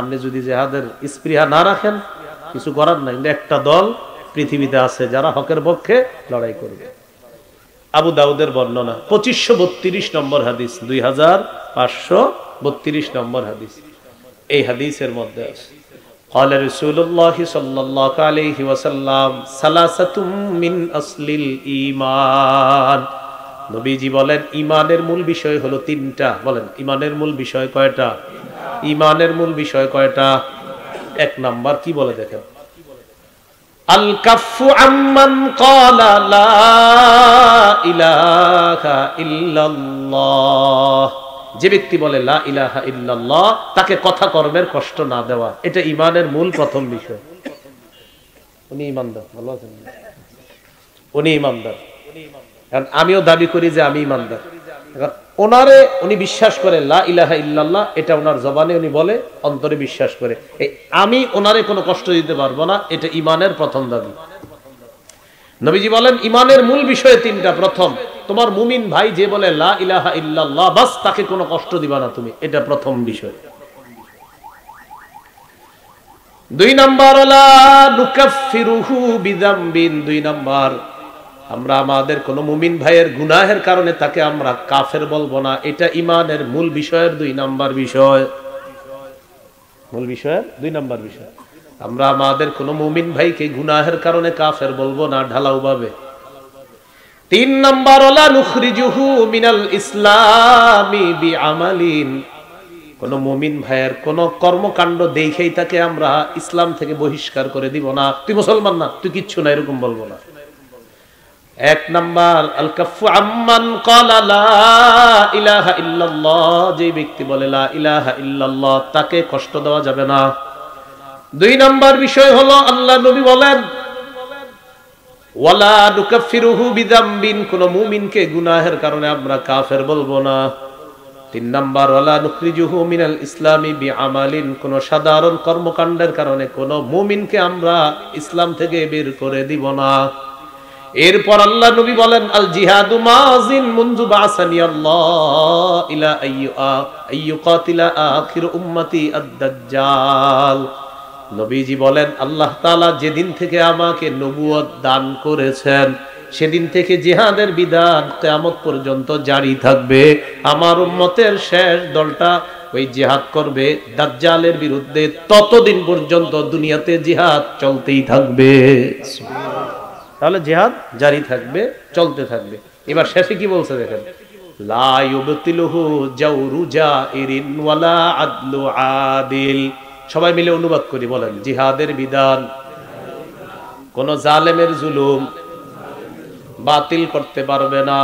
আপনি যদি জিহাদের স্পৃহা না রাখেন, কিছু করার নাই। একটা দল পৃথিবীতে আছে যারা হকের পক্ষে লড়াই করবে। আবু দাউদের বর্ণনা, 2532 নম্বর হাদিস, 2532 নম্বর হাদিস। এই হাদিসের মধ্যে আছে, قال رسول الله صلى الله عليه وسلم ثلاثة من أصل الإيمان, নবীজি বলেন ঈমানের মূল বিষয় হলো তিনটা। বলেন, ঈমানের মূল বিষয় কয়টা? ঈমানের মূল বিষয় কয়টা? এক নাম্বার কি বলে দেখেন, আল কাফু আম্মান ক্বালা লা ইলাহা ইল্লাল্লাহ, যে ব্যক্তি বলে লা ইলাহা ইল্লাল্লাহ তাকে কথা কর্মের কষ্ট না দেওয়া, এটা ঈমানের মূল প্রথম বিষয়। উনি ঈমানদার, ভালো আছেন? উনি ঈমানদার। কারণ আমিও দাবি করি যে আমি ঈমানদার। ওনারে উনি বিশ্বাস করে লা ইলাহা ইল্লাল্লাহ, এটা ওনার জবানে উনি বলে, অন্তরে বিশ্বাস করে। এই আমি ওনারে কোনো কষ্ট দিতে পারবো না, এটা ঈমানের প্রথম দাবি। নবীজি বলেন ঈমানের মূল বিষয় তিনটা। প্রথম, তোমার মুমিন ভাই যে বলে লা ইলাহা ইল্লাল্লাহ, বাস তাকে কোনো কষ্ট দিবা না তুমি, এটা প্রথম বিষয়। দুই নাম্বার, লা নুকাফিরুহু বিযামবিন, দুই নাম্বার, আমরা আমাদের কোন মুমিন ভাইয়ের গুনাহের কারণে তাকে আমরা কাফের বলবো না, এটা ঈমানের মূল বিষয়ের দুই নাম্বার বিষয়। মূল বিষয়ের দুই নাম্বার বিষয়, আমরা আমাদের কোন মুমিন ভাইকে গুনাহের কারণে কাফের বলবো না ঢালাও ভাবে। তিন নাম্বার, লা নুখরিজুহু মিনাল ইসলামি বিআমালিন, কোন মুমিন ভাইয়ের কোন কর্মকাণ্ড দেখেই তাকে আমরা ইসলাম থেকে বহিষ্কার করে দিব না, তুই মুসলমান না, তুই কিচ্ছু না, এরকম বলবো না। এক নাম্বার, আল কাফু আম্মান ক্বালা লা ইলাহা ইল্লাল্লাহ, যে ব্যক্তি বলে লা ইলাহা ইল্লাল্লাহ তাকে কষ্ট দেওয়া যাবে না। দুই নাম্বার বিষয় হলো, আল্লাহ নবী বলেন ওয়ালা নুকাফিরুহু বিযামবিন, কোন মুমিনকে গুনাহের কারণে আমরা কাফের বলবো না। তিন নাম্বার, ওয়ালা নুখরিজুহু মিনাল ইসলামি বিআমালিন, কোন সাধারণ কর্মকাণ্ডের কারণে কোন মুমিনকে আমরা ইসলাম থেকে বের করে দিব না। এরপর আল্লাহ নবী বলেন, আল জিহাদু মাযিন মুনযু বাসানি আল্লাহ ইলা আইয়ুকাতিলা আখির উম্মতি আদ-দাজ্জাল, নবীজি বলেন আল্লাহ তাআলা যেদিন থেকে আমাকে নবুয়ত দান করেছেন সেদিন থেকে জিহাদের বিধান কিয়ামত পর্যন্ত জারি থাকবে। আমার উম্মতের শেষ দলটা ওই জিহাদ করবে দাজ্জালের বিরুদ্ধে, ততদিন পর্যন্ত দুনিয়াতে জিহাদ চলতেই থাকবে। তাহলে জিহাদ জারি থাকবে, চলতে থাকবে। এবার শেষে কি বলছে দেখেন, লা ইউবতিলুহু জাওরু জাইরিন ওয়ালা আদলু আদিল। সবাই মিলে অনুবাদ করি, বলেন, জিহাদের বিধান কোন জালেমের জুলুম বাতিল করতে পারবে না,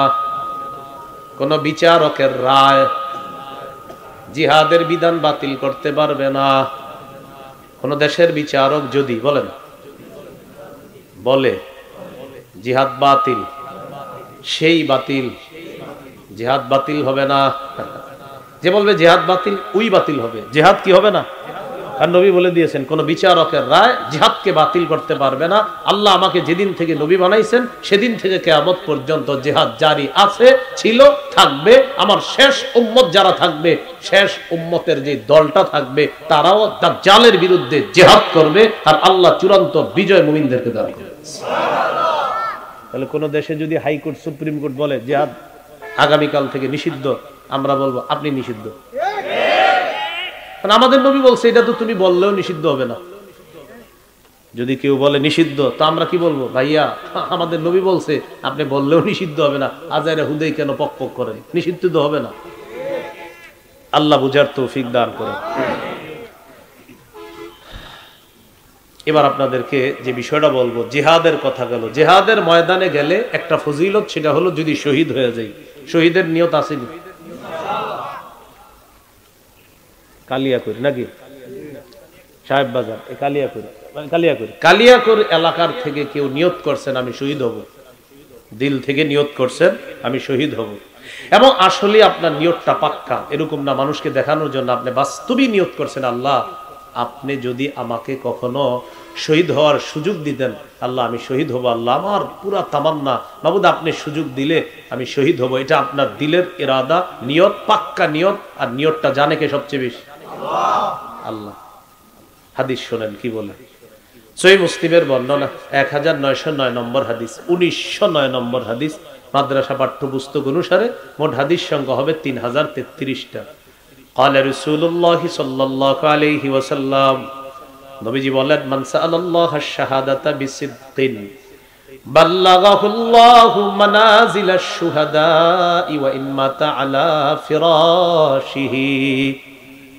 কোন বিচারকের রায় জিহাদের বিধান বাতিল করতে পারবে না। কোন দেশের বিচারক যদি বলে জিহাদ বাতিল, সেই বাতিল, জিহাদ বাতিল হবে না। যে বলবে জিহাদ বাতিল, ওই বাতিল হবে, জিহাদ কি হবে না। আর নবী বলে দিয়েছেন কোন বিচারকের রায় জিহাদকে বাতিল করতে পারবে না। আল্লাহ আমাকে যেদিন থেকে নবী বানাইছেন সেদিন থেকে কিয়ামত পর্যন্ত জিহাদ জারি আছে, ছিল, থাকবে। আমার শেষ উম্মত যারা থাকবে, শেষ উম্মতের যে দলটা থাকবে, তারাও দাজ্জালের বিরুদ্ধে জিহাদ করবে, আর আল্লাহ চূড়ান্ত বিজয় মুমিনদেরকে দান করবে। তাহলে কোন দেশে যদি হাইকোর্ট, সুপ্রিম কোর্ট বলে জিহাদ আগামীকাল থেকে নিষিদ্ধ, আমরা বলবো আপনি নিষিদ্ধ। আমাদের নবী বলছে এটা তো তুমি বললেও নিষিদ্ধ হবে না। যদি কেউ বলে নিষিদ্ধ, তো আমরা কি বলবো? ভাইয়া, আমাদের নবী বলছে, আপনি বললেও নিষিদ্ধ হবে না, আজারে হুদেই কেন পক পক করেন? নিষিদ্ধ তো হবে না। আল্লাহ বুঝার তৌফিক দান করেন। এবার আপনাদেরকে যে বিষয়টা বলবো, জিহাদের কথা গেল। জিহাদের ময়দানে গেলে একটা ফজিলত, সেটা হলো যদি শহীদ হয়ে যায়। শহীদের নিয়ত আসেনি? কালিয়াকৈর নাকি সাহেব বাজার, কালিয়াকৈর এলাকার থেকে কেউ নিয়ত করছেন আমি শহীদ হব, দিল থেকে নিয়ত করছেন আমি শহীদ হব, এবং আসলে আপনার নিয়তটা পাক্কা, এরকম না মানুষকে দেখানোর জন্য, আপনি বাস্তবিক নিয়ত করছেন, আল্লাহ আপনি যদি আমাকে কখনো শহীদ হওয়ার সুযোগ দিতেন, আল্লাহ আমি শহীদ হব, আল্লাহ আমার পুরা তামান্না, মাবুদ আপনি সুযোগ দিলে আমি শহীদ হব। এটা আপনার দিলের ইরাদা, নিয়ত, পাক্কা নিয়ত। আর নিয়তটা জানে কে সবচেয়ে বেশি? আল্লাহ। হাদিস শোনেন কি বলে, সহিহ মুসলিমের বর্ণনা 1909 নম্বর হাদিস, 1909 নম্বর হাদিস। মাদ্রাসা পাঠ্যপুস্তক অনুসারে মোট হাদিস সংখ্যা হবে 3033টা। قال رسول الله صلى الله عليه وسلم, নবীজি বলেন, মান সাআলাল্লাহ আশ-শাহাদাতা বিসিদকিন বাল্লাগাহুল্লাহু মানাজিলাশ শুহাদাই ওয়া ইন মাতা আলা ফিরাশিহি।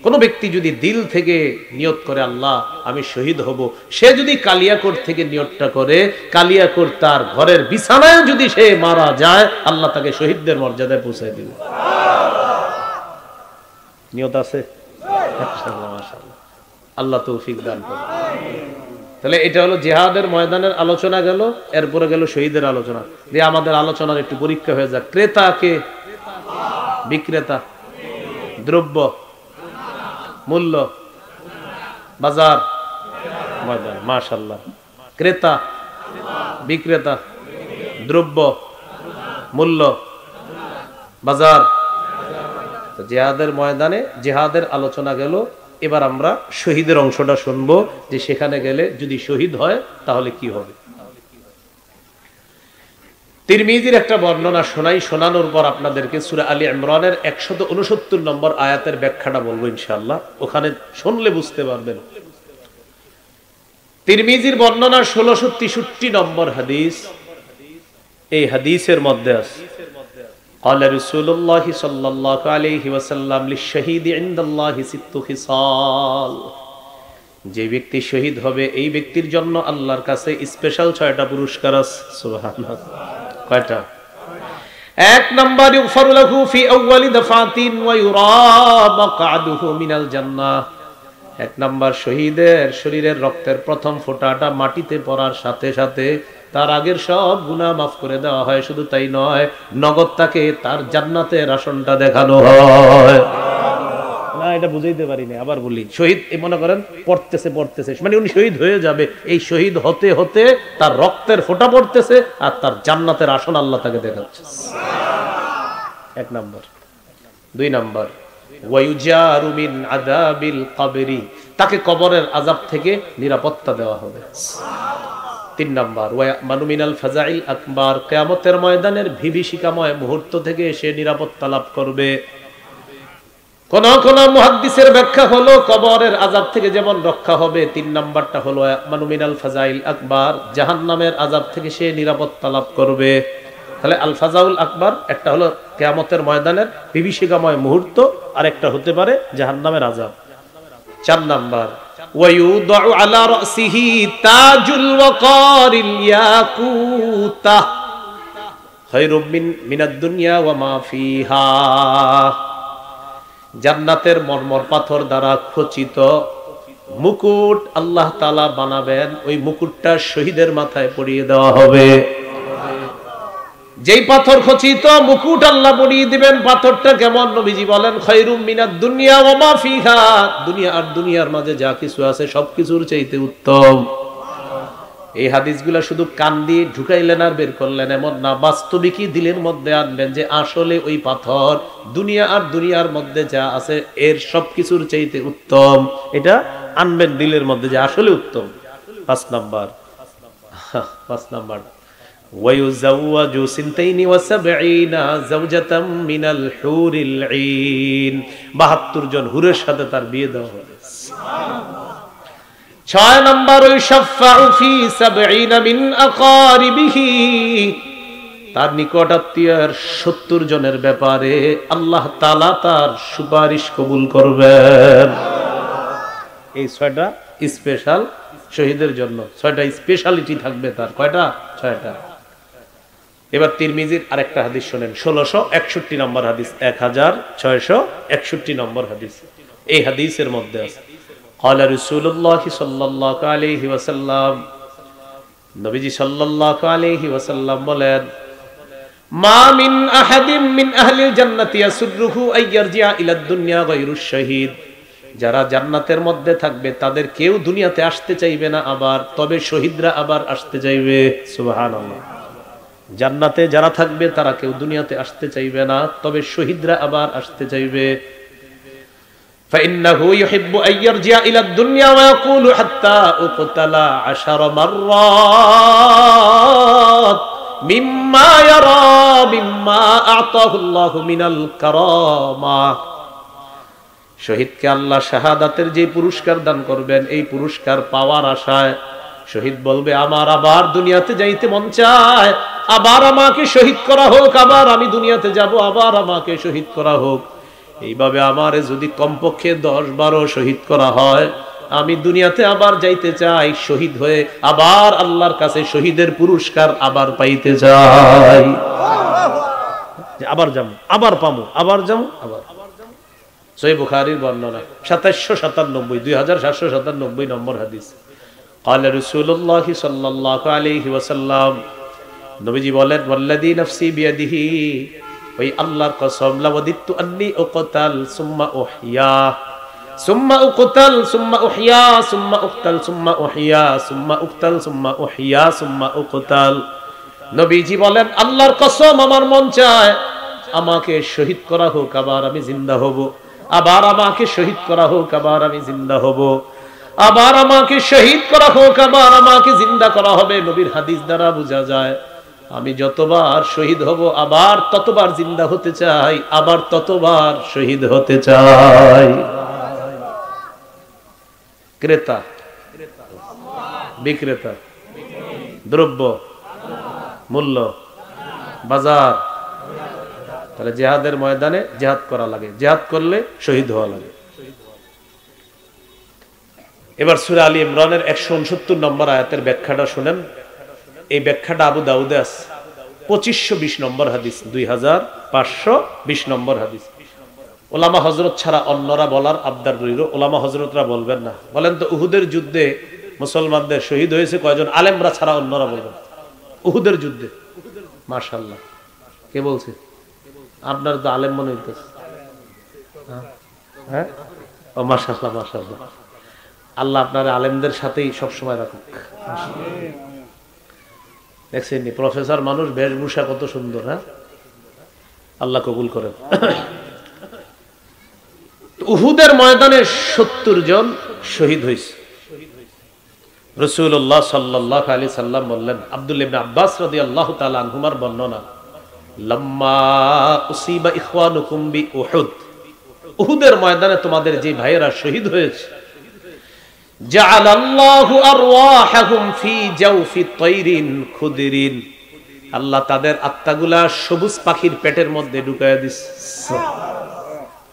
কোন ব্যক্তি যদি দিল থেকে নিয়ত করে আল্লাহ আমি শহীদ হব, সে যদি কালিয়াকোট থেকে নিয়তটা করে, কালিয়াকোট তার ঘরের বিছানায় যদি সে মারা যায়, আল্লাহ তাকে শহীদদের মর্যাদায় পৌঁছে দিবে। নিয়ত আছে? মাশাআল্লাহ, আল্লাহ তৌফিক দান করুন। তাহলে এটা হলো জিহাদের ময়দানের আলোচনা গেল, এরপরে গেল শহীদের আলোচনা। যে আমাদের আলোচনার একটু পরীক্ষা হয়ে যাক। ক্রেতা কে? বিক্রেতা। দ্রব্য, মূল্য, বাজার, ময়দান। মাশাআল্লাহ। ক্রেতা, বিক্রেতা, দ্রব্য, মূল্য, বাজার। জিহাদের ময়দানে জিহাদের আলোচনা গেল। এবার আমরা শহীদের অংশটা শুনবো, যে সেখানে গেলে যদি শহীদ হয় তাহলে কি হবে। তিরমিজির একটা বর্ণনা শোনাই, শোনানোর পর আপনাদেরকে সূরা আলী ইমরানের 169 নম্বর আয়াতের ব্যাখ্যাটা বলবো ইনশাআল্লাহ, ওখানে শুনলে বুঝতে পারবেন। তিরমিজির বর্ণনা 1663 নম্বর হাদিস। এই হাদিসের মধ্যে আছে, قال رسول الله صلى الله عليه وسلم للشهيد عند الله 6 خصال। যে ব্যক্তি শহীদ হবে এই ব্যক্তির জন্য আল্লাহর কাছে স্পেশাল 6টা পুরস্কার আছে। সুবহানাল্লাহ। কয়টা? 1 নাম্বার, ইগফারু লাহু ফি আউয়ালি দাফাতিন ওয়া ইউরা মাকআদুহু মিনাল জান্নাহ। 1 নাম্বার, শহীদের শরীরের রক্তের প্রথম ফোঁটাটা মাটিতে পড়ার সাথে সাথে তার আগের সব গুনাহ মাফ করে দেওয়া হয়। শুধু তাই নয়, নগদ তাকে তার জান্নাতের আসনটা দেখানো হয়। না, এটা বুঝাইতে পারিনি, আবার বলি। শহীদ মনে করেন পড়তেছে, মানে উনি শহীদ হয়ে যাবে, এই শহীদ হতে হতে তার রক্তের ফোঁটা পড়তেছে আর তার জান্নাতের আসন আল্লাহ তাকে দেখাচ্ছে। 1 নাম্বার। 2 নাম্বার, ওয়ায়ুজারু মিন আযাবিল কবরি, তাকে কবরের আযাব থেকে নিরাপত্তা দেওয়া হবে। 3 নাম্বার, ওয়ায়ামানু মিনাল ফাজাইল আকবার, কিয়ামতের ময়দানের বিভীষিকাময় মুহূর্ত থেকে সে নিরাপত্তা লাভ করবে। কোন কোন মুহাদ্দিসের ব্যাখ্যা হলো কবরের আযাব থেকে যেমন রক্ষা হবে, 3 নাম্বারটা হলো ওয়ায়ামানু মিনাল ফাজাইল আকবার, জাহান্নামের আযাব থেকে সে নিরাপত্তা লাভ করবে। তাহলে আল ফাজাউল আকবার একটা হলো কিয়ামতের ময়দানের বিভীষিকাময় মুহূর্ত, আর একটা হতে পারে জাহান্নামের আযাব। 4 নাম্বার, ওয়ায়ুদাউ আলা রাসিহি তাজুল ওয়াকারিল ইয়াকুতা খায়রুম মিনাদ দুনিয়া ওয়া মা ফিহা। জান্নাতের মরমর পাথর দ্বারা খচিত মুকুট আল্লাহ তাআলা বানাবেন, ওই মুকুটটা শহীদের মাথায় পরিয়ে দেওয়া হবে। যেই পাথর খচিত মুকুট আল্লাহ পরিয়ে দিবেন, পাথরটা কেমন? নবীজি বলেন, খায়রুম মিনাদ দুনিয়া ওয়া মা ফিহা, দুনিয়া আর দুনিয়ার মাঝে যা কিছু আছে সবকিছুর চাইতে উত্তম। এই হাদিসগুলা শুধু কান দিয়ে ঢুকাইলেন আর বের করলেন এমন না, বাস্তবিকই দিলের মধ্যে আনবেন যে আসলে ওই পাথর দুনিয়া আর দুনিয়ার মধ্যে যা আছে এর সবকিছুর চাইতে উত্তম। এটা আনবেন দিলের মধ্যে যে আসলে উত্তম। 5 নাম্বার, 5 নাম্বার, ওয়ায়ুযাওয়াজু 72 যাওজাতাম মিনাল হুরিল ঈন, 72 জন হুরের সাথে তার বিয়ে দেওয়া হবে। 6 নম্বর ইউশাফাউ ফি 70 মিন আকারিবিহি, তার নিকট আত্মীয়ের 70 জনের ব্যাপারে আল্লাহ তাআলা তার সুপারিশ কবুল করবেন। এই 6টা স্পেশাল শহীদের জন্য, 6টা স্পেশালিটি থাকবে তার। কয়টা? 6টা। এবার তিরমিজির আরেকটা হাদিস শুনেন, 1661 নম্বর হাদিস, 1661 নম্বর হাদিস। এই হাদিসের মধ্যে আছে قال رسول الله صلى الله عليه وسلم, নবীজি সাল্লাল্লাহু আলাইহি ওয়াসাল্লাম বলেন, মা মিন আহাদিন মিন আহলিল জান্নাতি ইয়াসুরুহু আইয়ারজিআ ইলা দুনিয়া গায়রুশ শাহীদ, যারা জান্নাতের মধ্যে থাকবে তাদের কেউ দুনিয়াতে আসতে চাইবে না আবার, তবে শহীদরা আবার আসতে চাইবে। সুবহানাল্লাহ। জান্নাতে যারা থাকবে তারা কেউ দুনিয়াতে আসতে চাইবে না, তবে শহীদরা আবার আসতে চাইবে। فإنه يحب أن يرجع إلى الدنيا ويقول حتى أقتل 10 مرات مما يرى مما أعطاه الله من الكرامة। শহীদকে আল্লাহ শাহাদাতের যে পুরস্কার দান করবেন, এই পুরস্কার পাওয়ার আশায় শহীদ বলবে, আমার আবার দুনিয়াতে যাইতে মন চায়, আবার আমাকে শহীদ করা হোক, আবার আমি দুনিয়াতে যাব, আবার আমাকে শহীদ করা হোক। এইভাবে আমারে যদি কমপক্ষে 10-12 শহীদ করা হয়, আমি দুনিয়াতে আবার যাইতে চাই, শহীদ হয়ে আবার আল্লাহর কাছে শহীদের পুরস্কার আবার পাইতে চাই। আবার যাবো, আবার পাবো, আবার যাবো, আবার। সহিহ বুখারীর বর্ণনা 2797, 2797 নম্বর হাদিস। قال رسول الله صلى الله عليه وسلم, নবীজি বলেন, ওয়াল্লাযী নাফসি বিয়াদিহি, ওই আল্লাহর কসম, লাওয়াদিতু আন্নী উকতাল সুম্মা উহইয়া সুম্মা উকতাল সুম্মা উহইয়া সুম্মা উকতাল সুম্মা উহইয়া সুম্মা উকতাল সুম্মা উহইয়া সুম্মা উকতাল। নবীজি বলেন, আল্লাহর কসম, আমার মন চায় আমাকে শহীদ করা হোক, আবার আমি জিন্দা হব, আবার আমাকে শহীদ করা হোক, আবার আমি জিন্দা হব, আবার আমাকে শহীদ করা হোক, আবার আমাকে জিন্দা করা হবে। নবীর হাদিস দ্বারা বোঝা যায়, আমি যতবার শহীদ হব আবার ততবার জিন্দা হতে চাই, আবার ততবার শহীদ হতে চাই। ক্রেতা বিক্রেতা, দ্রব্য মূল্য, বাজার, তাহলে জিহাদের ময়দানে জিহাদ করা লাগে, জিহাদ করলে শহীদ হওয়া লাগে। এবার সূরা আলী ইমরানের 169 নম্বর আয়াতের ব্যাখ্যাটা শুনেন। এই ব্যাখ্যাটা আবু দাউদে আছে, 2520 নম্বর হাদিস, 2520 নম্বর হাদিস। ওলামা হযরত ছাড়া অন্যরা বলার আবদার রইল, ওলামা হযরতরা বলবেন না। বলেন তো, উহুদের যুদ্ধে মুসলমানদের শহীদ হয়েছে কয়জন? আলেমরা ছাড়া অন্যরা বলবেন। উহুদের যুদ্ধে, মাশাআল্লাহ। কে বলছে? আপনার তো আলেম মনে হইতেছে। হ্যাঁ, ও মাশাআল্লাহ, মাশাআল্লাহ। আল্লাহ আপনার আলেমদের সাথেই সবসময় রাখুক। দেখছেন প্রফেসর মানুষ, বেশভূষা কত সুন্দর। হ্যাঁ, আল্লাহ কবুল করেন। উহুদের ময়দানে 70 জন শহীদ হয়েছে। রাসূলুল্লাহ সাল্লাল্লাহু আলাইহি সাল্লাম বললেন, আব্দুল্লাহ ইবনে আব্বাস রাদিয়াল্লাহু তাআলা আনহুমার বর্ণনা, লাম্মা উসিবা ইখওয়ানুকুম বি উহুদ, উহুদের ময়দানে তোমাদের যে ভাইয়েরা শহীদ হয়েছে, জাআলাল্লাহু আরওয়াহাহুম ফি জাওফি তায়রিন খুদরিন, আল্লাহ তাদের আত্মাগুলা সবুজ পাখির পেটের মধ্যে ঢুকায়া দিচ্ছে।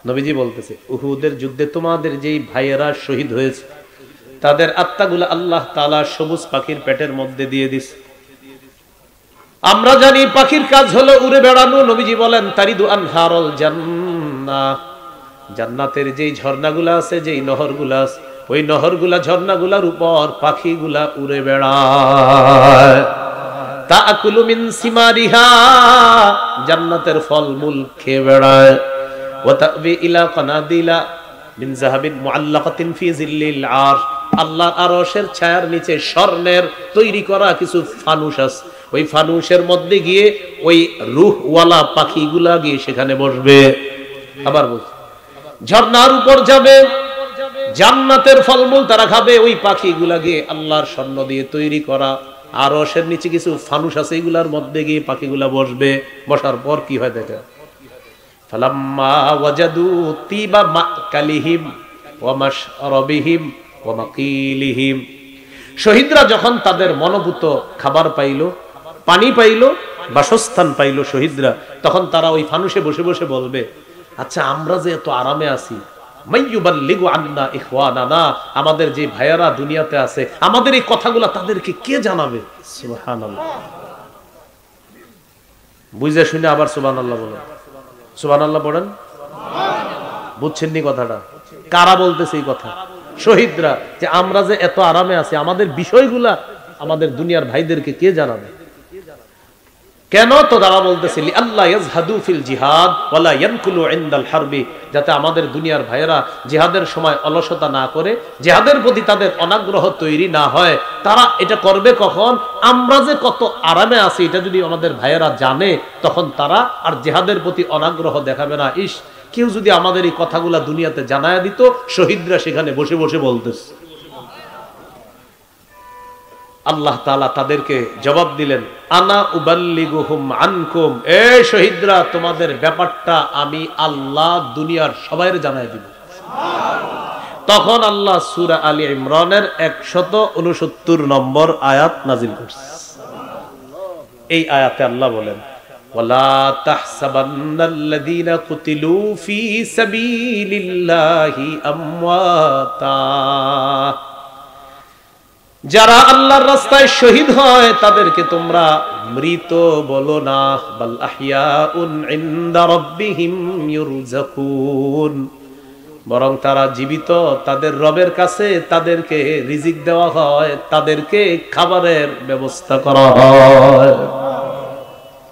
নবীজি বলতেছে, উহুদের যুদ্ধে তোমাদের যেই ভাইয়েরা শহীদ হয়েছে তাদের আত্মাগুলা আল্লাহ তাআলা সবুজ পাখির পেটের মধ্যে দিয়ে দিছে। আমরা জানি পাখির কাজ হলো উড়ে বেড়ানো। নবীজি বলেন, তারিদু আনহারুল জান্নাহ, জান্নাতের যেই ঝর্ণাগুলা আছে, যেই নহরগুলা আছে, ওই নহরগুলা, ঝর্ণাগুলার উপর পাখিগুলা উড়ে বেড়ায়। তাআকুলু মিন সিমারিহা, জান্নাতের ফলমূল খেয়ে বেড়ায়। ওয়া তাবি ইলা কানাদিলা মিন যাহাবিন মুআল্লাকাতিন ফি জিল্লিল আরশ, আল্লাহর আরশের ছায়ার নিচে স্বর্ণের তৈরি করা কিছু ফানুস আছে, ওই ফানুসের মধ্যে গিয়ে ওই রূহওয়ালা পাখিগুলা গিয়ে সেখানে বসবে। আবার বলছি, ঝর্ণার উপর যাবে, জান্নাতের ফলমূল তারা খাবে, ওই পাখিগুলা গিয়ে আল্লাহর স্বর্ণ দিয়ে তৈরি করা আরশের নিচে কিছু ফানুস আছে, এগুলার মধ্যে গিয়ে পাখিগুলা বসবে। বসার পর কি হয় দেখেন, ফালাম্মা ওয়াজাদু তিবা মাকালিহিম ওয়া মাশরাবিহিম ওয়া মাকিলিহিম। শহীদরা যখন তাদের মনোভূত খাবার পাইল, পানি পাইল, বাসস্থান পাইল শহীদরা, তখন তারা ওই ফানুসে বসে বসে বলবে, আচ্ছা আমরা যে এত আরামে আছি, মাইয়ুবাল্লিগু আন্না ইখওয়ানানা, আমাদের যে ভাইয়ারা দুনিয়াতে আছে, আমাদের এই কথাগুলা তাদেরকে কে জানাবে? সুবহানাল্লাহ। বুঝে শুনে আবার সুবহানাল্লাহ বলেন, সুবহানাল্লাহ পড়েন। বুঝছেন নি কথাটা? কারা বলতেছে এই কথা? শহীদরা, যে আমরা যে এত আরামে আছি, আমাদের বিষয়গুলা আমাদের দুনিয়ার ভাইদেরকে কে জানাবে? কেন? তো তারা বলতেছে আল্লাহ ইয়াজহাদু ফিল জিহাদ ওয়ালা ইয়ানকুলু ইনদাল হারবি, যাতে আমাদের দুনিয়ার ভাইয়েরা জিহাদের সময় অলসতা না করে, জিহাদের প্রতি তাদের অনাগ্রহ তৈরি না হয়। তারা এটা করবে কখন? আমরা যে কত আরামে আছি এটা যদি আমাদের ভাইয়েরা জানে, তখন তারা আর জিহাদের প্রতি অনাগ্রহ দেখাবে না। ইস, কেউ যদি আমাদের এই কথাগুলা দুনিয়াতে জানায় দিত। শহীদরা সেখানে বসে বসে বলতেছে। আল্লাহ তাআলা তাদেরকে জবাব দিলেন, আনা উবাল্লিগুহুম আনকুম, এই শহীদরা, তোমাদের ব্যাপারটা আমি আল্লাহ দুনিয়ার সবাইকে জানায় দিব। তখন আল্লাহ সূরা আলী ইমরানের 169 নম্বর আয়াত নাজিল করছে। এই আয়াতে আল্লাহ বলেন, ওয়ালা তাহসাবান্নাল্লাযীনা কুতিলু ফী সাবিলিল্লাহি আমওয়াতা, যারা আল্লাহর রাস্তায় শহীদ হয় তাদেরকে তোমরা মৃত বলো না, বাল আহইয়াউন ইনদা রাব্বিহিম ইউরযাকুন, বরং তারা জীবিত, তাদের রবের কাছে তাদেরকে রিজিক দেওয়া হয়, তাদেরকে খাবারের ব্যবস্থা করা হয়।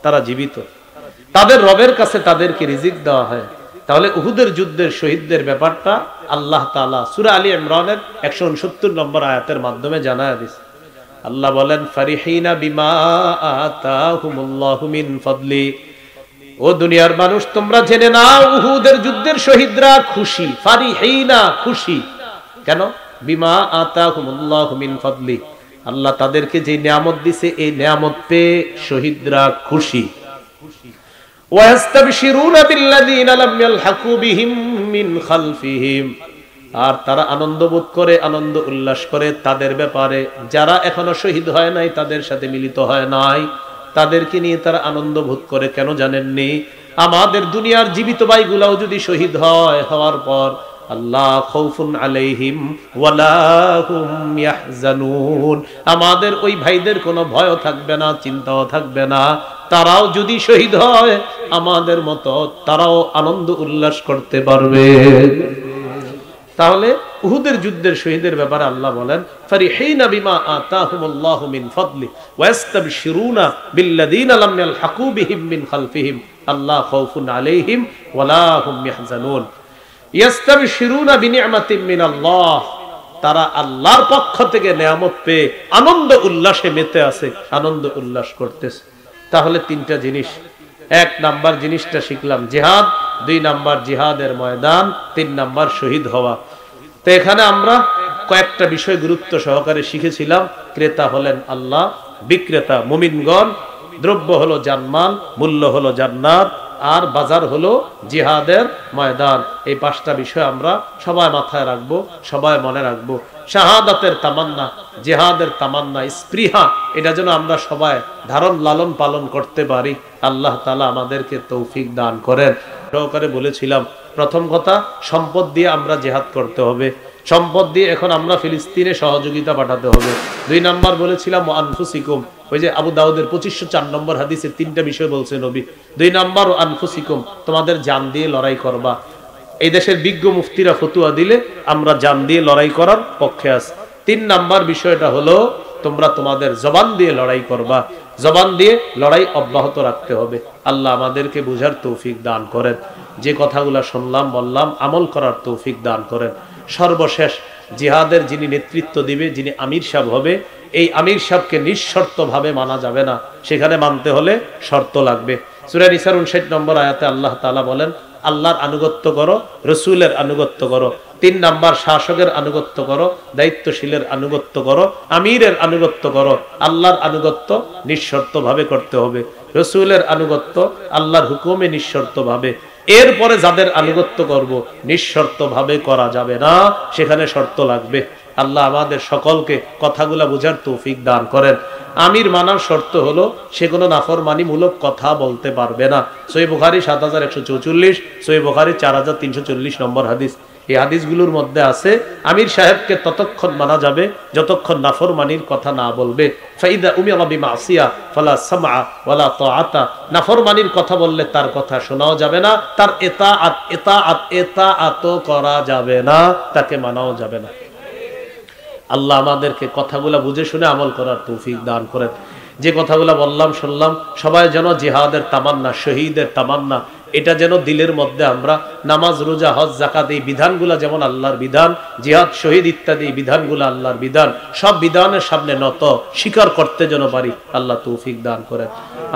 তারা জীবিত, তাদের রবের কাছে তাদেরকে রিজিক দেওয়া হয়। তাহলে উহুদের যুদ্ধের শহীদদের ব্যাপারটা আল্লাহ তাআলা সূরা আলী ইমরানের 169 নম্বর আয়াতের মাধ্যমে জানায় দিয়েছে। আল্লাহ বলেন, ফারিহিনা বিমা আতাহুমুল্লাহু মিন ফাদলি, ও দুনিয়ার মানুষ তোমরা জেনে নাও, উহুদের যুদ্ধের শহীদরা খুশি। ফারিহিনা, খুশি কেন? বিমা আতাহুমুল্লাহু মিন ফাদলি, আল্লাহ তাদেরকে যে নিয়ামত দিয়েছে এই নিয়ামত পেয়ে শহীদরা খুশি। ওয়াস্তাবশিরুনা বিল্লাযীনা লাম ইয়ালহাকু বিহিম মিন খালফিহিম, আর তারা আনন্দ বোধ করে, আনন্দ উল্লাস করে তাদের ব্যাপারে যারা এখনো শহীদ হয় নাই, তাদের সাথে মিলিত হয় নাই, তাদেরকে নিয়ে তারা আনন্দ বোধ করে। কেন জানেননি? আমাদের দুনিয়ার জীবিত ভাইগুলাও যদি শহীদ হয়, হওয়ার পর আল্লাহ খাউফুন আলাইহিম ওয়ালা হুম ইয়াহজানুন, আমাদের ওই ভাইদের কোনো ভয় থাকবে না, চিন্তাও থাকবে না। তারাও যদি শহীদ হয় আমাদের মতো তারাও আনন্দ উল্লাস করতে পারবে। তাহলে উহুদের যুদ্ধের শহীদের ব্যাপারে আল্লাহ বলেন, ফারিহিনা বিমা আতাহুমুল্লাহু মিন ফাদলি ওয়াস্তাবশিরুনা বিল্লাযীনা লাম ইয়ালহাকু বিহিম মিন খালফিহিম আল্লাহ খাউফুন আলাইহিম ওয়ালা হুম ইয়াহজানুন। ইয়াস্তাবশিরুনা বিনি'মাতিন মিনাল্লাহ, তারা আল্লাহর পক্ষ থেকে নিয়ামত পেয়ে আনন্দ উল্লাসে মেতে আছে, আনন্দ উল্লাস করতেছে। তাহলে তিনটা জিনিস, এক নাম্বার জিনিসটা শিখলাম জিহাদ, দুই নাম্বার জিহাদের ময়দান, তিন নাম্বার শহীদ হওয়া। তো এখানে আমরা কয়েকটা বিষয় গুরুত্ব সহকারে শিখেছিলাম। ক্রেতা হলেন আল্লাহ, বিক্রেতা মুমিনগণ, দ্রব্য হলো জানমাল, মূল্য হলো জান্নাত, আর বাজার হলো জিহাদের ময়দান। এই পাঁচটা বিষয় আমরা সবাই মাথায় রাখবো, সবাই মনে রাখবো। শাহাদাতের তামান্না, জিহাদের তামান্না, স্পৃহা, এটা যেন আমরা সবাই ধারণ লালন পালন করতে পারি। আল্লাহ তাআলা আমাদেরকে তৌফিক দান করেন। সহকারে বলেছিলাম, প্রথম কথা, সম্পদ দিয়ে আমরা জিহাদ করতে হবে। সম্পদ দিয়ে এখন আমরা ফিলিস্তিনে সহযোগিতা পাঠাতে হবে। দুই নাম্বার বলেছিলাম আনফুসিকুম, ওই যে আবু দাউদের 2504 নম্বর হাদিসে তিনটা বিষয় বলছে নবী। দুই নাম্বার আনফুসিকুম, তোমাদের জান দিয়ে লড়াই করবা। এই দেশের বিজ্ঞ মুফতিরা ফতুয়া দিলে আমরা জান দিয়ে লড়াই করার পক্ষে আছি। তিন নাম্বার বিষয়টা হলো তোমরা তোমাদের জবান দিয়ে লড়াই করবা, জবান দিয়ে লড়াই অব্যাহত রাখতে হবে। আল্লাহ আমাদেরকে বুঝার তৌফিক দান করেন, যে কথাগুলো শুনলাম বললাম আমল করার তৌফিক দান করেন। সর্বশেষ, জিহাদের যিনি নেতৃত্ব দিবে, যিনি আমির সাহেব হবে, এই আমির সাহেবকে নিঃশর্ত ভাবে মানা যাবে না, সেখানে মানতে হলে শর্ত লাগবে। সূরা নিসার 59 নম্বর আয়াতে আল্লাহ তাআলা বলেন, আল্লাহর আনুগত্য করো, রসুলের আনুগত্য করো। তিন নাম্বার, শাসকের আনুগত্য করো, দায়িত্বশীলের আনুগত্য করো, আমিরের আনুগত্য করো। আল্লাহর আনুগত্য নিঃশর্ত ভাবে করতে হবে, রসুলের আনুগত্য আল্লাহর হুকুমে নিঃশর্ত ভাবে। এরপরে যাদের আনুগত্য করব নিঃশর্ত ভাবে করা যাবে না, সেখানে শর্ত লাগবে। আল্লাহ আমাদের সকলকে কথাগুলা বোঝার তৌফিক দান করেন। আমির মানার শর্ত হলো সে কোনো নাফরমানিমূলক কথা বলতে পারবে না। সহিহ বুখারী ৭১৪৪, সহিহ বুখারী ৪৩৪০ নম্বর হাদিস। এই হাদিসগুলোর মধ্যে আছে আমির সাহেবকে ততক্ষণ মানা যাবে যতক্ষণ নাফরমানির কথা না বলবে। ফাইদা উমিরা বিমাসিয়া ফালা সামআ ওয়ালা তাআতা, নাফরমানির কথা বললে তার কথা শোনাও যাবে না, তার এতাআত করা যাবে না, তাকে মানাও যাবে না। আল্লাহ আমাদেরকে কথাগুলা বুঝে শুনে আমল করার তৌফিক দান করেন। যে কথাগুলা বললাম শুনলাম, সবাই যেন জিহাদের তামান্না, শহীদের তামান্না, এটা যেন দিলের মধ্যে আমরা নামাজ রোজা হজ যাকাত এই বিধানগুলা যেমন আল্লাহর বিধান, জিহাদ শহীদ ইত্যাদি বিধানগুলো আল্লাহর বিধান, সব বিধানের সামনে নত স্বীকার করতে যেন পারি। আল্লাহ তৌফিক দান করেন।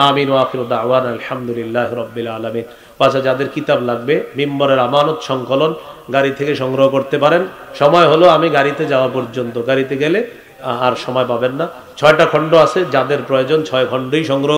আমিন ওয়া আখিরু দাওয়ানা আলহামদুলিল্লাহি রাব্বিল আলামিন। পাশে যাদের কিতাব লাগবে মিম্বরের আমানত সংকলন গাড়ি থেকে সংগ্রহ করতে পারেন। সময় হলো আমি গাড়িতে যাওয়া পর্যন্ত, গাড়িতে গেলে আর সময় পাবেন না। 6টা খণ্ড আছে, যাদের প্রয়োজন 6 খণ্ডই সংগ্রহ